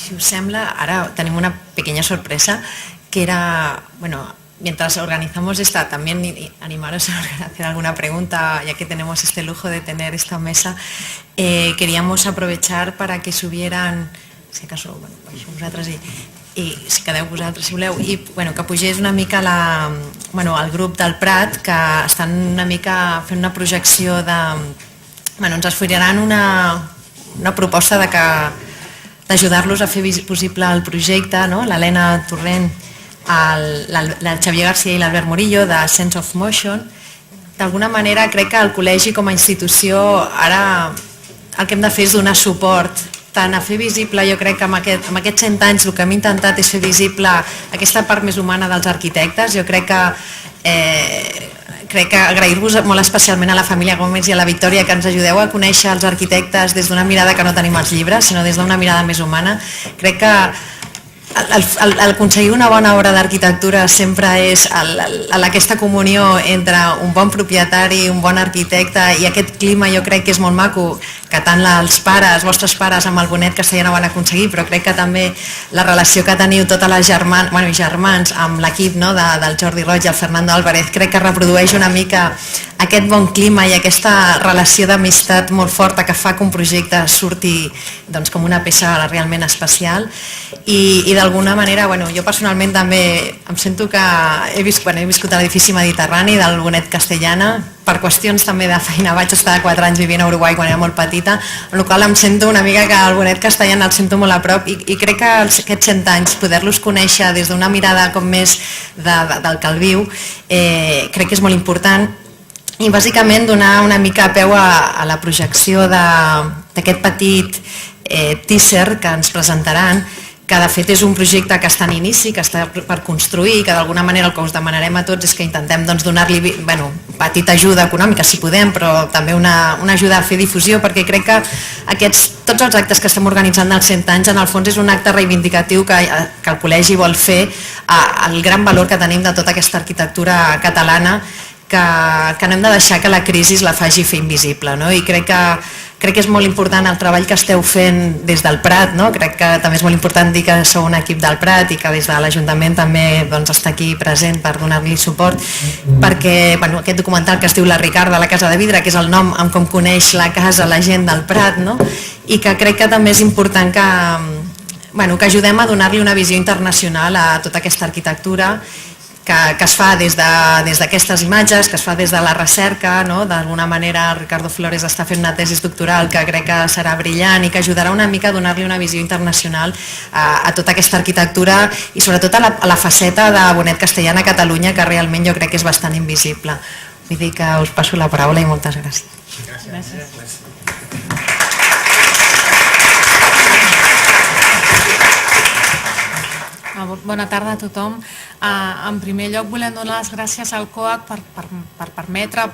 Si us sembla, ahora tenemos una pequeña sorpresa, que era, bueno, mientras organizamos esta, también animaros a hacer alguna pregunta, ya que tenemos este lujo de tener esta mesa, queríamos aprovechar para que subieran, si acaso, bueno, baixeu vosaltres i si quedeu vosaltres si voleu, i bueno, que pugés una mica el grup del Prat, que estan una mica fent una projecció de... Bueno, ens esfoiraran una proposta d'ajudar-los a fer possible el projecte, no? L'Helena Torrent, el Xavier García i l'Albert Murillo, de Sense of Motion. D'alguna manera crec que el col·legi com a institució ara el que hem de fer és donar suport tant a fer visible, jo crec que amb aquests 100 anys el que hem intentat és fer visible aquesta part més humana dels arquitectes. Jo crec que agrair-vos molt especialment a la família Gómez i a la Victòria que ens ajudeu a conèixer els arquitectes des d'una mirada que no tenim als llibres, sinó des d'una mirada més humana. Crec que aconseguir una bona obra d'arquitectura sempre és aquesta comunió entre un bon propietari, un bon arquitecte, i aquest clima jo crec que és molt maco, que tant els pares, vostres pares amb el Bonet Castellana van aconseguir, però crec que també la relació que teniu totes les germans amb l'equip del Jordi Roig i el Fernando Álvarez, crec que reprodueix una mica aquest bon clima i aquesta relació d'amistat molt forta que fa que un projecte surti com una peça realment especial. I d'alguna manera, jo personalment també em sento que he viscut a l'edifici Mediterrani del Bonet Castellana, per qüestions també de feina vaig estar 4 anys vivint a Uruguai quan era molt petita, amb la qual em sento una mica que el Bonet Castellana el sento molt a prop i crec que aquests 100 anys poder-los conèixer des d'una mirada com més del que el viu crec que és molt important. I bàsicament donar una mica peu a la projecció d'aquest petit teaser que ens presentaran, que de fet és un projecte que està en inici, que està per construir, que d'alguna manera el que us demanarem a tots és que intentem donar-li petita ajuda econòmica si podem, però també una ajuda a fer difusió, perquè crec que tots els actes que estem organitzant dels 100 anys en el fons és un acte reivindicatiu que el col·legi vol fer al gran valor que tenim de tota aquesta arquitectura catalana, que no hem de deixar que la crisi la faci fer invisible, i crec que és molt important el treball que esteu fent des del Prat, crec que també és molt important dir que sou un equip del Prat i que des de l'Ajuntament també està aquí present per donar-li suport, perquè aquest documental que es diu La Ricarda, la casa de vidre, que és el nom amb com coneix la casa la gent del Prat, i que crec que també és important que ajudem a donar-li una visió internacional a tota aquesta arquitectura que es fa des d'aquestes imatges, que es fa des de la recerca, d'alguna manera el Ricardo Flores està fent una tesi doctoral que crec que serà brillant i que ajudarà una mica a donar-li una visió internacional a tota aquesta arquitectura i sobretot a la faceta de Bonet Castellana a Catalunya, que realment jo crec que és bastant invisible. Vull dir que us passo la paraula i moltes gràcies. Gràcies. Bona tarda a tothom. En primer lloc volem donar les gràcies al COAC per permetre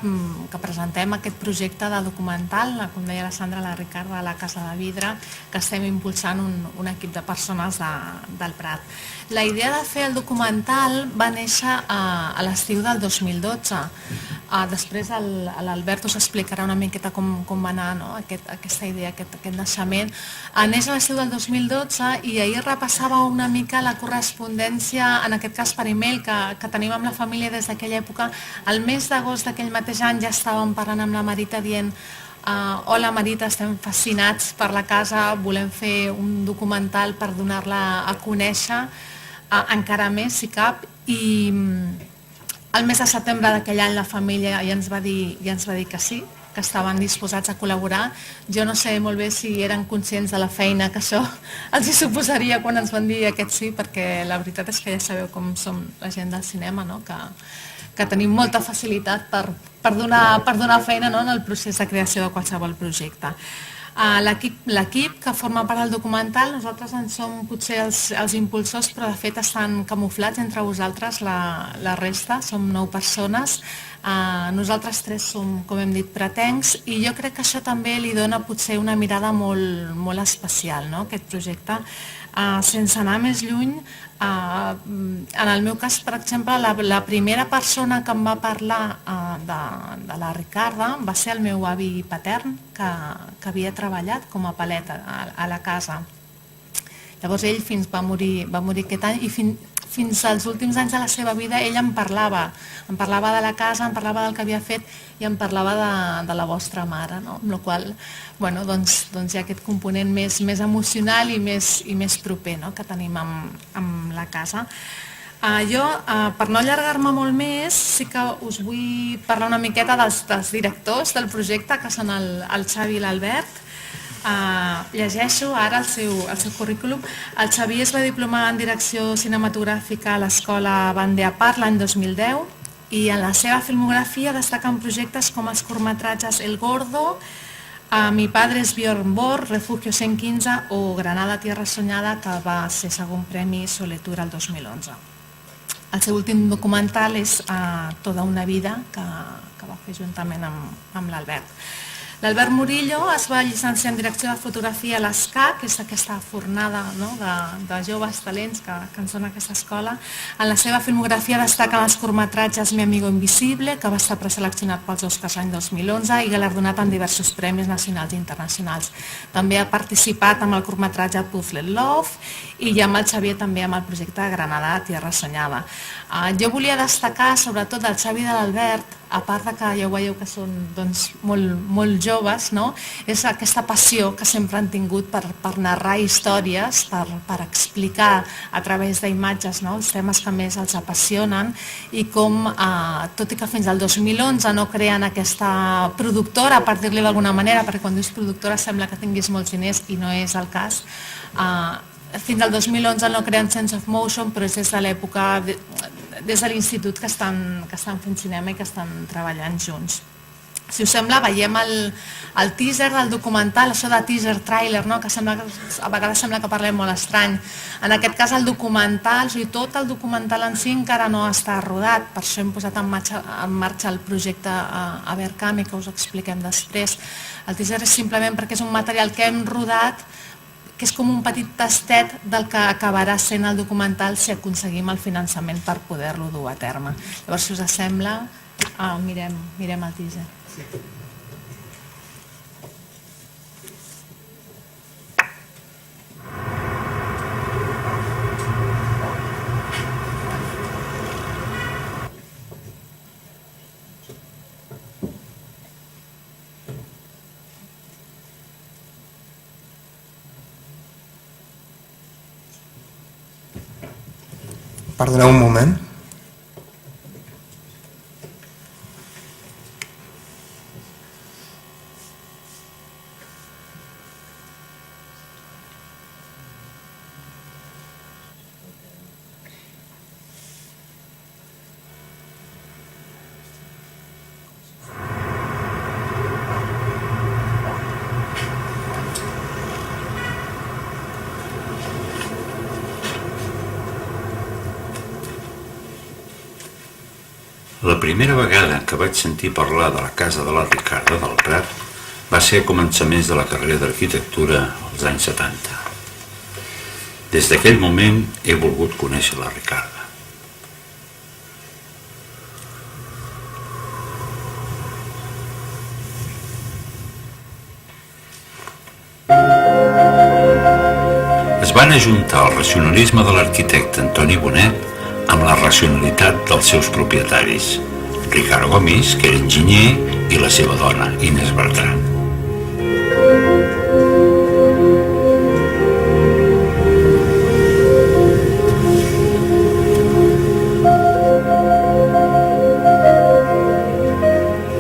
que presentem aquest projecte de documental, com deia la Sandra, La Ricarda, la casa de vidre, que estem impulsant un equip de persones del Prat. La idea de fer el documental va néixer a l'estiu del 2012. Després l'Albert us explicarà una miqueta com va anar aquesta idea, aquest naixement. Neix a l'estiu del 2012 i ahir repassava una mica la correspondència, en aquest cas per e-mail, que tenim amb la família des d'aquella època. El mes d'agost d'aquell mateix any ja estàvem parlant amb la Marita dient hola Marita, estem fascinats per la casa, volem fer un documental per donar-la a conèixer encara més si cap, i el mes de setembre d'aquell any la família ja ens va dir que sí, que estaven disposats a col·laborar. Jo no sé molt bé si eren conscients de la feina que això els hi suposaria quan ens van dir aquest sí, perquè la veritat és que ja sabeu com som la gent del cinema, que tenim molta facilitat per donar feina en el procés de creació de qualsevol projecte. L'equip que forma part del documental, nosaltres en som potser els impulsors, però de fet estan camuflats entre vosaltres la resta, som 9 persones. Nosaltres 3 som, com hem dit, pratencs, i jo crec que això també li dona potser una mirada molt especial, aquest projecte. Sense anar més lluny, en el meu cas, per exemple, la primera persona que em va parlar de la Ricarda va ser el meu avi patern, que havia treballat com a paleta a la casa. Llavors ell va morir aquest any i fins als últims anys de la seva vida ell em parlava de la casa, em parlava del que havia fet i em parlava de la vostra mare, amb la qual cosa hi ha aquest component més emocional i més proper que tenim amb la casa. Jo, per no allargar-me molt més, sí que us vull parlar una miqueta dels directors del projecte, que són el Xavi i l'Albert. Llegeixo ara el seu currículum. El Xavi es va diplomar en direcció cinematogràfica a l'Escola Bandeapart l'any 2010 i en la seva filmografia destaquen projectes com els curtmetratges El Gordo, Mi padre és Björn Borg, Refugio 115 o Granada Tierra Soñada, que va ser segon premi Soletura el 2011. El seu últim documental és Toda una vida, que va fer juntament amb l'Albert. L'Albert Murillo es va llicenciar en direcció de fotografia a l'ESCA, que és aquesta fornada de joves talents que en són a aquesta escola. En la seva filmografia destaquen els curtmetratges Mi amigo invisible, que va estar preseleccionat pels Oscars l'any 2011 i galardonat en diversos premis nacionals i internacionals. També ha participat amb el curtmetratge Puzzle Love i ja amb el Xavier també amb el projecte Granada Tierra Soñada. Jo volia destacar sobretot del Xavi i de l'Albert, a part que ja ho veieu que són molt joves, és aquesta passió que sempre han tingut per narrar històries, per explicar a través d'imatges els temes que més els apassionen i com, tot i que fins al 2011 no creen aquesta productora, per dir-li d'alguna manera, perquè quan dius productora sembla que tinguis molts diners i no és el cas, fins al 2011 no creen Sense of Motion, però és des de l'època, des de l'institut que estan fent cinema i que estan treballant junts. Si us sembla, veiem el teaser del documental, això de teaser-trailer, que a vegades sembla que parlem molt estrany. En aquest cas el documental, tot el documental en si encara no està rodat, per això hem posat en marxa el projecte Abercami, que us expliquem després. El teaser és simplement perquè és un material que hem rodat, que és com un petit tastet del que acabarà sent el documental si aconseguim el finançament per poder-lo dur a terme. Llavors, si us sembla, mirem el teaser. Perdoneu un moment. La primera vegada que vaig sentir parlar de la casa de la Ricarda del Prat va ser a començaments de la carrera d'arquitectura als anys 70. Des d'aquell moment he volgut conèixer la Ricarda. Es van ajuntar el racionalisme de l'arquitecte Antoni Bonet amb la racionalitat dels seus propietaris, Ricardo Gomis, que era enginyer, i la seva dona, Inés Bertran.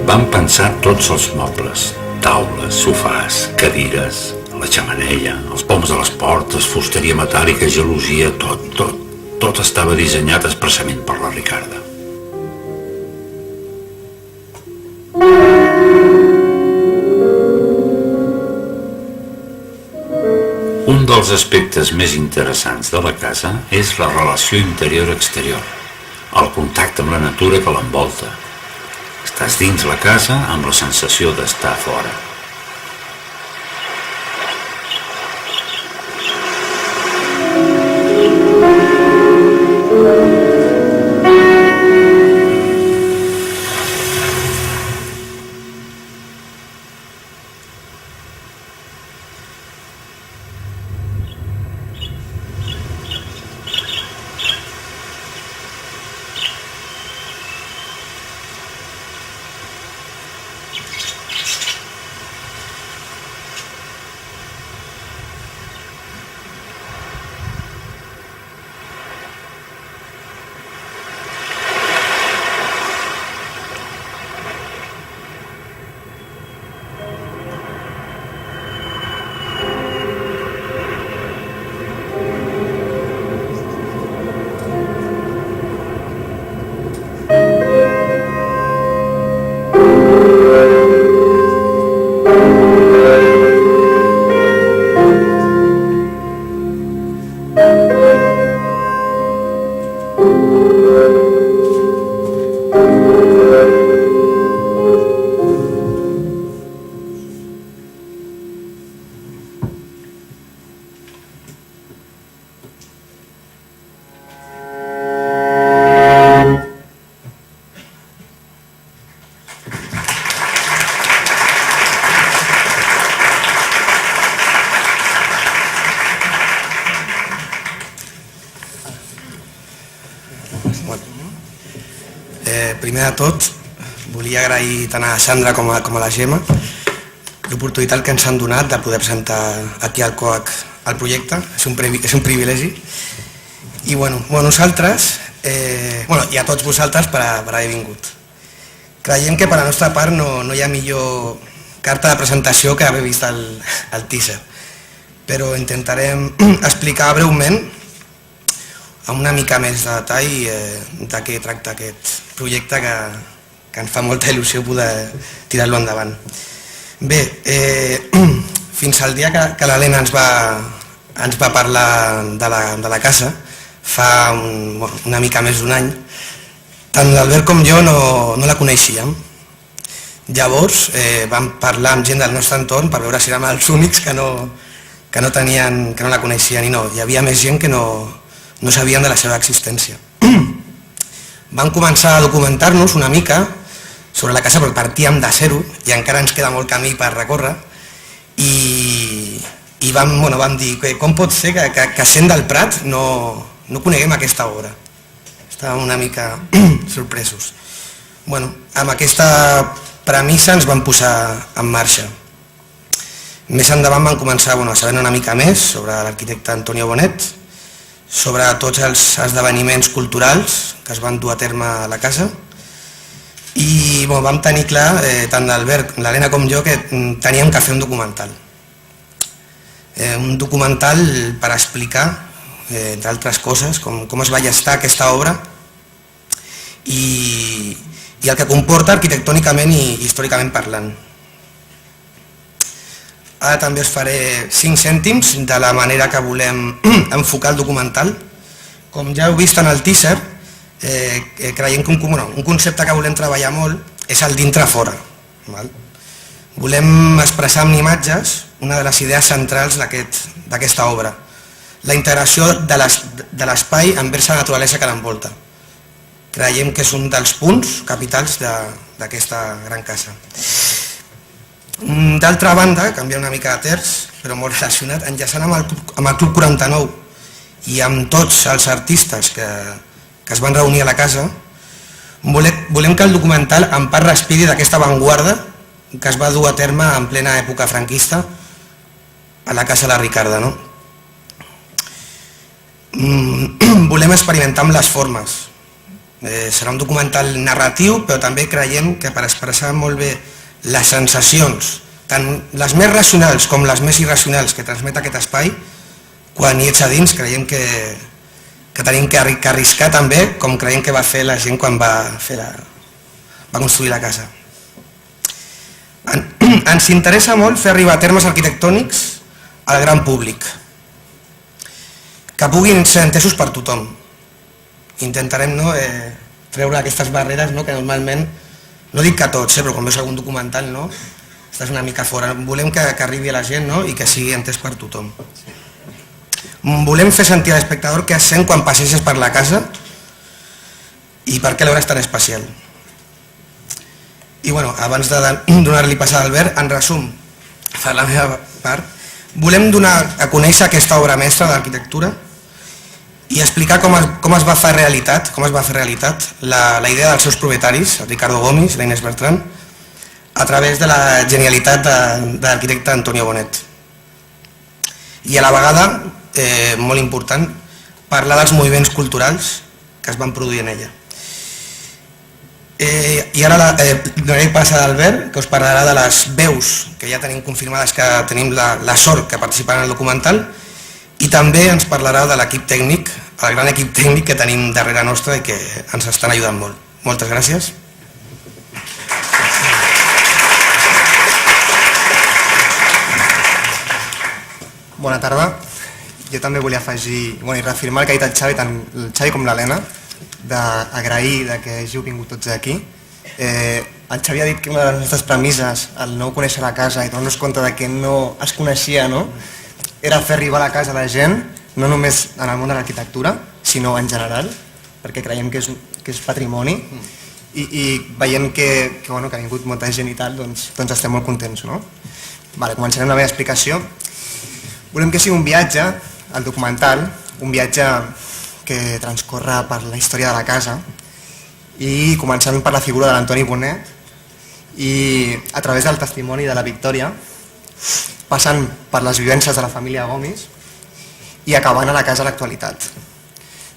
Van pensar tots els mobles, taules, sofàs, cadires, la xemeneia, els poms de les portes, fusteria metàl·lica, gelosia, tot estava dissenyat expressament per la Ricarda. Un dels aspectes més interessants de la casa és la relació interior-exterior, el contacte amb la natura que l'envolta. Estàs dins la casa amb la sensació d'estar fora. Primer de tot, volia agrair tant a Sandra com a la Gemma l'oportunitat que ens han donat de poder presentar aquí al COAC el projecte. És un privilegi. I nosaltres, i a tots vosaltres per haver vingut. Creiem que per la nostra part no hi ha millor carta de presentació que haver vist el teaser, però intentarem explicar breument amb una mica més de detall de què tracta aquest projecte que ens fa molta il·lusió poder tirar-lo endavant. Bé, fins al dia que l'Helena ens va parlar de la casa, fa una mica més d'un any, tant l'Albert com jo no la coneixíem. Llavors vam parlar amb gent del nostre entorn per veure si érem els únics que no la coneixien, i no, hi havia més gent que no sabien de la seva existència. Vam començar a documentar-nos una mica sobre la casa, perquè partíem de zero i encara ens queda molt camí per recórrer, i vam dir com pot ser que sent del Prat no coneguem aquesta obra. Estàvem una mica sorpresos. Amb aquesta premissa ens vam posar en marxa. Més endavant vam començar a saber una mica més sobre l'arquitecte Antonio Bonet, sobre tots els esdeveniments culturals que es van dur a terme a la casa, i vam tenir clar, tant l'Albert, l'Helena com jo, que teníem que fer un documental. Un documental per explicar, entre altres coses, com es va gestar aquesta obra i el que comporta arquitectònicament i històricament parlant. Ara també us faré 5 cèntims de la manera que volem enfocar el documental. Com ja heu vist en el teaser, creiem que un concepte que volem treballar molt és el dintre-fora. Volem expressar amb imatges una de les idees centrals d'aquesta obra, la integració de l'espai envers la naturalesa que l'envolta. Creiem que és un dels punts capitals d'aquesta gran casa. D'altra banda, canviar una mica de terç, però molt relacionat, enllaçant amb el Club 49 i amb tots els artistes que es van reunir a la casa, volem que el documental en part respiri d'aquesta avantguarda que es va dur a terme en plena època franquista a la casa de la Ricarda. Volem experimentar amb les formes. Serà un documental narratiu, però també creiem que per expressar molt bé les sensacions, tant les més racionals com les més irracionals que transmet aquest espai, quan hi ets a dins creiem que tenim que arriscar també, com creiem que va fer la gent quan va construir la casa. Ens interessa molt fer arribar termes arquitectònics al gran públic, que puguin ser entesos per tothom. Intentarem treure aquestes barreres que normalment, no dic que tots, però quan veus algun documental estàs una mica fora. Volem que arribi a la gent i que sigui entès per tothom. Volem fer sentir a l'espectador què es sent quan passeges per la casa i per què l'obra és tan especial. I abans de donar-li passada a Albert, en resum, per la meva part, volem donar a conèixer aquesta obra mestra d'arquitectura i explicar com es va fer realitat la idea dels seus propietaris, el Ricardo Gomis i la Inés Bertran, a través de la genialitat de l'arquitecte Antonio Bonet. I a la vegada, molt important, parlar dels moviments culturals que es van produir en ella. I ara donaré pas a l'Albert, que us parlarà de les veus que ja tenim confirmades que tenim la sort que participaran en el documental, i també ens parlarà de l'equip tècnic, el gran equip tècnic que tenim darrere nostra i que ens estan ajudant molt. Moltes gràcies. Bona tarda. Jo també volia afegir i reafirmar el que ha dit el Xavi, tant el Xavi com l'Helena, d'agrair que hàgiu vingut tots aquí. El Xavi ha dit que una de les nostres premisses, el no conèixer la casa i donar-nos compte que no es coneixia, era fer arribar a la casa a la gent, no només en el món de l'arquitectura, sinó en general, perquè creiem que és patrimoni, i veient que ha vingut molta gent i tal, doncs estem molt contents. Començarem la meva explicació. Volem que sigui un viatge, el documental, un viatge que transcorre per la història de la casa, i començant per la figura de l'Antoni Bonet i a través del testimoni de la Victòria, passant per les vivències de la família Gomis i acabant a la casa a l'actualitat.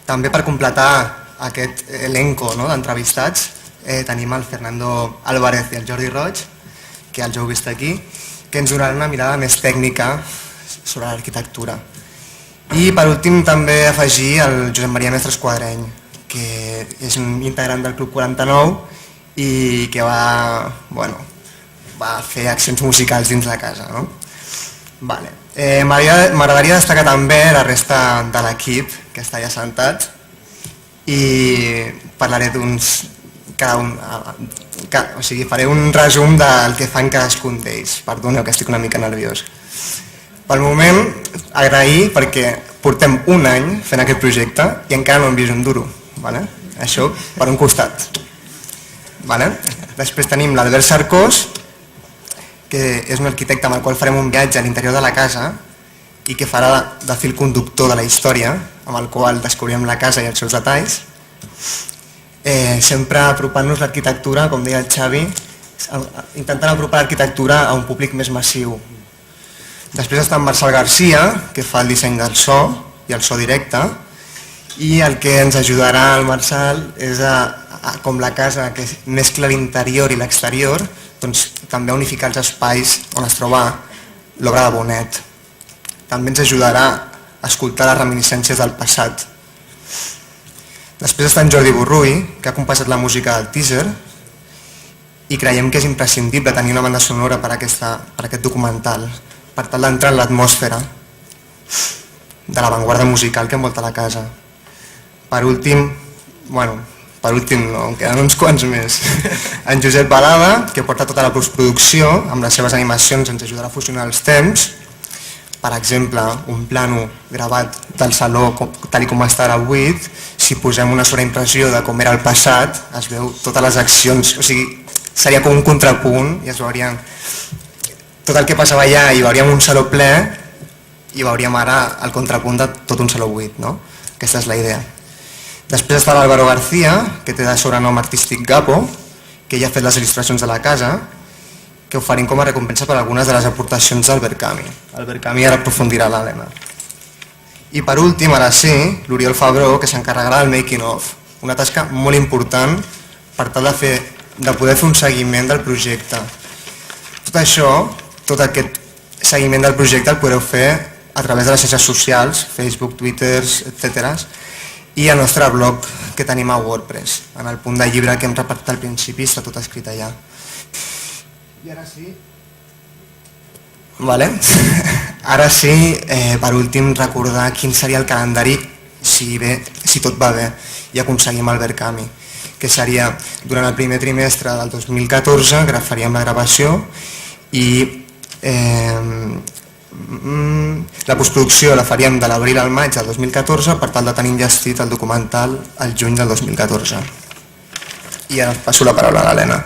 També per completar aquest elenco d'entrevistats tenim el Fernando Álvarez i el Jordi Roig, que els heu vist aquí, que ens donaran una mirada més tècnica sobre l'arquitectura. I per últim també afegir el Josep Maria Mestres Quadreny, que és un integrant del Club 49 i que va fer accions musicals dins la casa. M'agradaria destacar també la resta de l'equip que està allà assentat i parlaré faré un resum del que fan cadascun d'ells. Perdoneu que estic una mica nerviós. Pel moment, agrair perquè portem un any fent aquest projecte i encara no hem vist un duro. Això per un costat. Després tenim l'Albert Sarcós, que és un arquitecte amb el qual farem un viatge a l'interior de la casa i que farà de fil conductor de la història, amb el qual descobrirem la casa i els seus detalls. Sempre apropant-nos l'arquitectura, com deia el Xavi, intentant apropar l'arquitectura a un públic més massiu. Després està en Marçal Garcia, que fa el disseny del so i el so directe, i el que ens ajudarà el Marçal és com la casa que mescla l'interior i l'exterior, doncs també a unificar els espais on es troba l'obra de Bonet. També ens ajudarà a escoltar les reminiscències del passat. Després està en Jordi Burruy, que ha composat la música del teaser, i creiem que és imprescindible tenir una banda sonora per aquest documental, per tal d'entrar en l'atmosfera de l'avantguarda musical que envolta la casa. Per últim no, en queden uns quants més. En Josep Balada, que porta tota la postproducció, amb les seves animacions ens ajudarà a fusionar els temps. Per exemple, un plànol gravat del saló tal com està ara buit, si posem una sobreimpressió de com era el passat, es veu totes les accions, o sigui, seria com un contrapunt i es veurien tot el que passava allà i veuríem un saló ple i veuríem ara el contrapunt de tot un saló buit, no? Aquesta és la idea. Després està l'Álvaro García, que té de sobrenom artístic Gapo, que ja ha fet les il·lustracions de la casa, que oferim com a recompensa per algunes de les aportacions d'Albert Camus. Albert Camus ara aprofundirà l'Helena. I per últim, ara sí, l'Oriol Fabró, que s'encarregarà del making of, una tasca molt important per tal de poder fer un seguiment del projecte. Tot això, tot aquest seguiment del projecte el podreu fer a través de les xarxes socials, Facebook, Twitter, etc. I el nostre blog que tenim a WordPress. En el punt de llibre que hem repartit al principi està tot escrit allà. I ara sí... Ara sí, per últim, recordar quin seria el calendari si tot va bé i aconseguim Albert Camus, que seria durant el primer trimestre del 2014, faríem la gravació i la postproducció la faríem de l'abril al maig del 2014 per tal de tenir enllestit el documental al juny del 2014. I ara passo la paraula a l'Helena.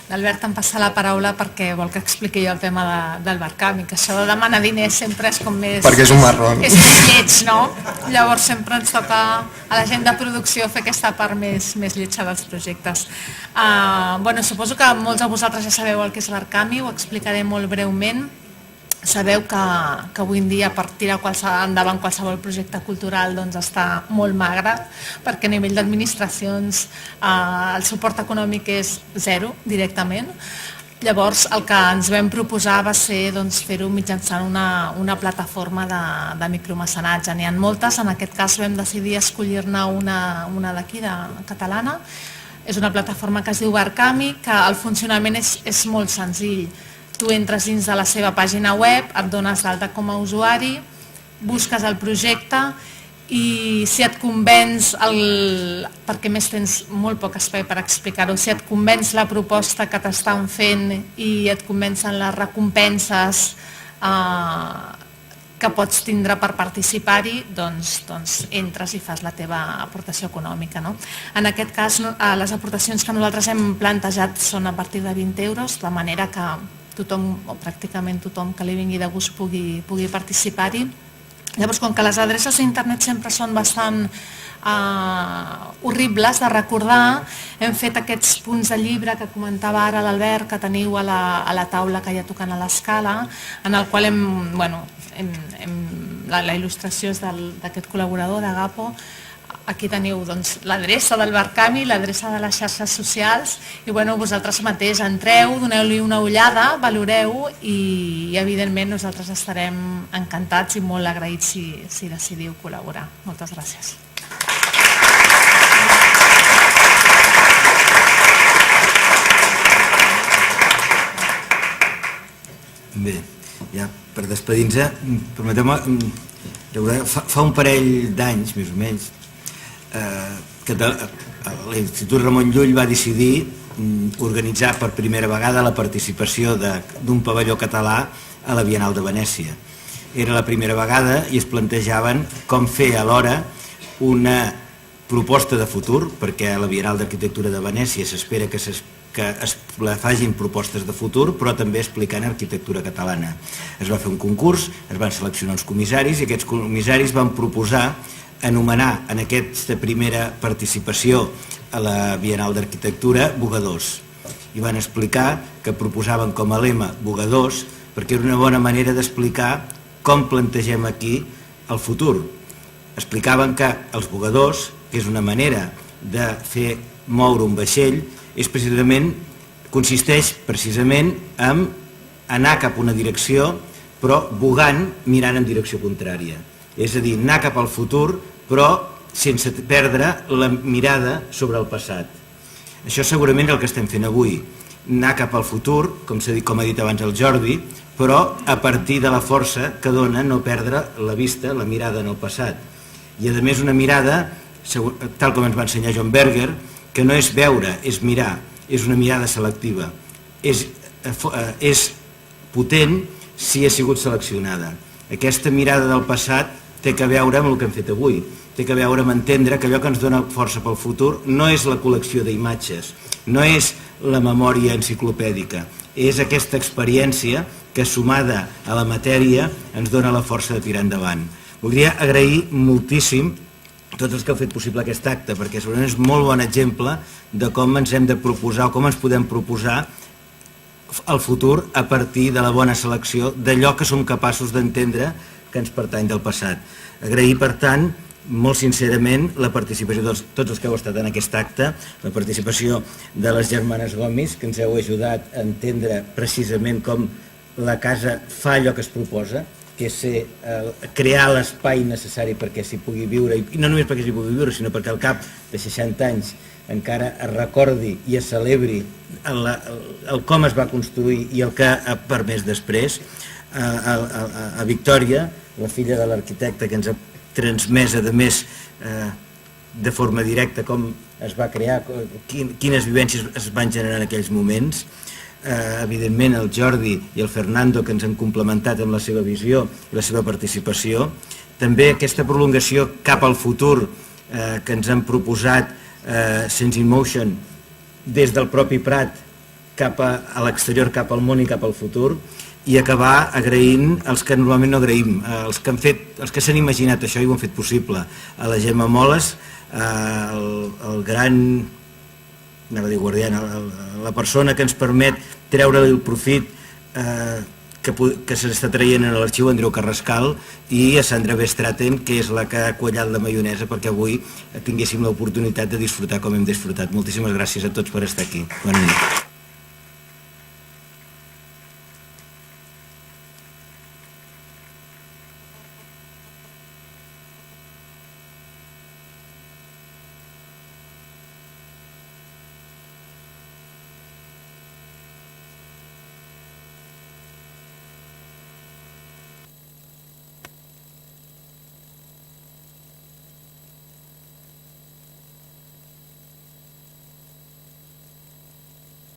L'Albert em passa la paraula perquè vol que expliqui jo el tema del Barcami, que això de demanar diners sempre és com més... Perquè és un marrón. És més lleig, no? Llavors sempre ens toca a la gent de producció fer aquesta part més lletja dels projectes. Suposo que molts de vosaltres ja sabeu el que és Barcami, ho explicaré molt breument. Sabeu que avui en dia per tirar endavant qualsevol projecte cultural està molt magre, perquè a nivell d'administracions el suport econòmic és zero directament. Llavors el que ens vam proposar va ser fer-ho mitjançant una plataforma de micromecenatge. N'hi ha moltes, en aquest cas vam decidir escollir-ne una d'aquí, catalana, És una plataforma que es diu Barcami, que el funcionament és molt senzill. Tu entres dins de la seva pàgina web, et dones d'alta com a usuari, busques el projecte i si et convenç, perquè més tens molt poc espai per explicar-ho, si et convenç la proposta que t'estan fent i et convencen les recompenses que pots tindre per participar-hi, doncs entres i fas la teva aportació econòmica. En aquest cas, les aportacions que nosaltres hem plantejat són a partir de 20 euros, de manera que tothom, o pràcticament tothom que li vingui de gust pugui participar-hi. Llavors, com que les adreces d'internet sempre són bastant horribles de recordar, hem fet aquests punts de llibre que comentava ara l'Albert, que teniu a la taula que hi ha tocant a l'escala, en el qual la il·lustració és d'aquest col·laborador, d'Agapo. Aquí teniu l'adreça del Barcami, l'adreça de les xarxes socials i vosaltres mateix entreu, doneu-li una ullada, valoreu i evidentment nosaltres estarem encantats i molt agraïts si decidiu col·laborar. Moltes gràcies. Bé, ja per despedir-nos, permeteu-me, fa un parell d'anys, més o menys, que l'Institut Ramon Llull va decidir organitzar per primera vegada la participació d'un pavelló català a la Bienal de Venècia. Era la primera vegada i es plantejaven com fer alhora una proposta de futur, perquè a la Bienal d'Arquitectura de Venècia s'espera que es facin propostes de futur, però també explicant arquitectura catalana. Es va fer un concurs, es van seleccionar uns comissaris i aquests comissaris van proposar anomenar en aquesta primera participació a la Bienal d'Arquitectura Bogadors. I van explicar que proposaven com a lema Bogadors perquè era una bona manera d'explicar com plantegem aquí el futur. Explicaven que els bogadors, que és una manera de fer moure un vaixell, consisteix precisament en anar cap a una direcció però bogant mirant en direcció contrària. És a dir, anar cap al futur, però sense perdre la mirada sobre el passat. Això segurament és el que estem fent avui, anar cap al futur, com ha dit abans el Jordi, però a partir de la força que dona no perdre la vista, la mirada en el passat. I a més una mirada, tal com ens va ensenyar John Berger, que no és veure, és mirar, és una mirada selectiva. És potent si ha sigut seleccionada. Aquesta mirada del passat té que veure amb el que hem fet avui, té que veure amb entendre que allò que ens dona força pel futur no és la col·lecció d'imatges, no és la memòria enciclopèdica, és aquesta experiència que sumada a la matèria ens dona la força de tirar endavant. Voldria agrair moltíssim tots els que heu fet possible aquest acte, perquè segurament és molt bon exemple de com ens hem de proposar o com ens podem proposar el futur a partir de la bona selecció d'allò que som capaços d'entendre que ens pertany del passat. Agrair, per tant, molt sincerament la participació de tots els que heu estat en aquest acte, la participació de les germanes Gomis, que ens heu ajudat a entendre precisament com la casa fa allò que es proposa, que és crear l'espai necessari perquè s'hi pugui viure, i no només perquè s'hi pugui viure, sinó perquè al cap de 60 anys encara es recordi i es celebri el com es va construir i el que ha permès després. A Victòria, la filla de l'arquitecte, que ens ha transmès, a més, de forma directa com es va crear, quines vivències es van generar en aquells moments. Evidentment, el Jordi i el Fernando, que ens han complementat amb la seva visió i la seva participació. També aquesta prolongació cap al futur que ens han proposat Sense in Motion des del propi Prat cap a l'exterior, cap al món i cap al futur, i acabar agraint els que normalment no agraïm, els que s'han imaginat això i ho han fet possible, a la Gemma Moles, el gran, anava a dir guardià, la persona que ens permet treure el profit que se l'està traient en l'arxiu, Andreu Carrascal, i a Sandra Bestraten, que és la que ha quallat la maionesa perquè avui tinguéssim l'oportunitat de disfrutar com hem disfrutat. Moltíssimes gràcies a tots per estar aquí. Bona nit.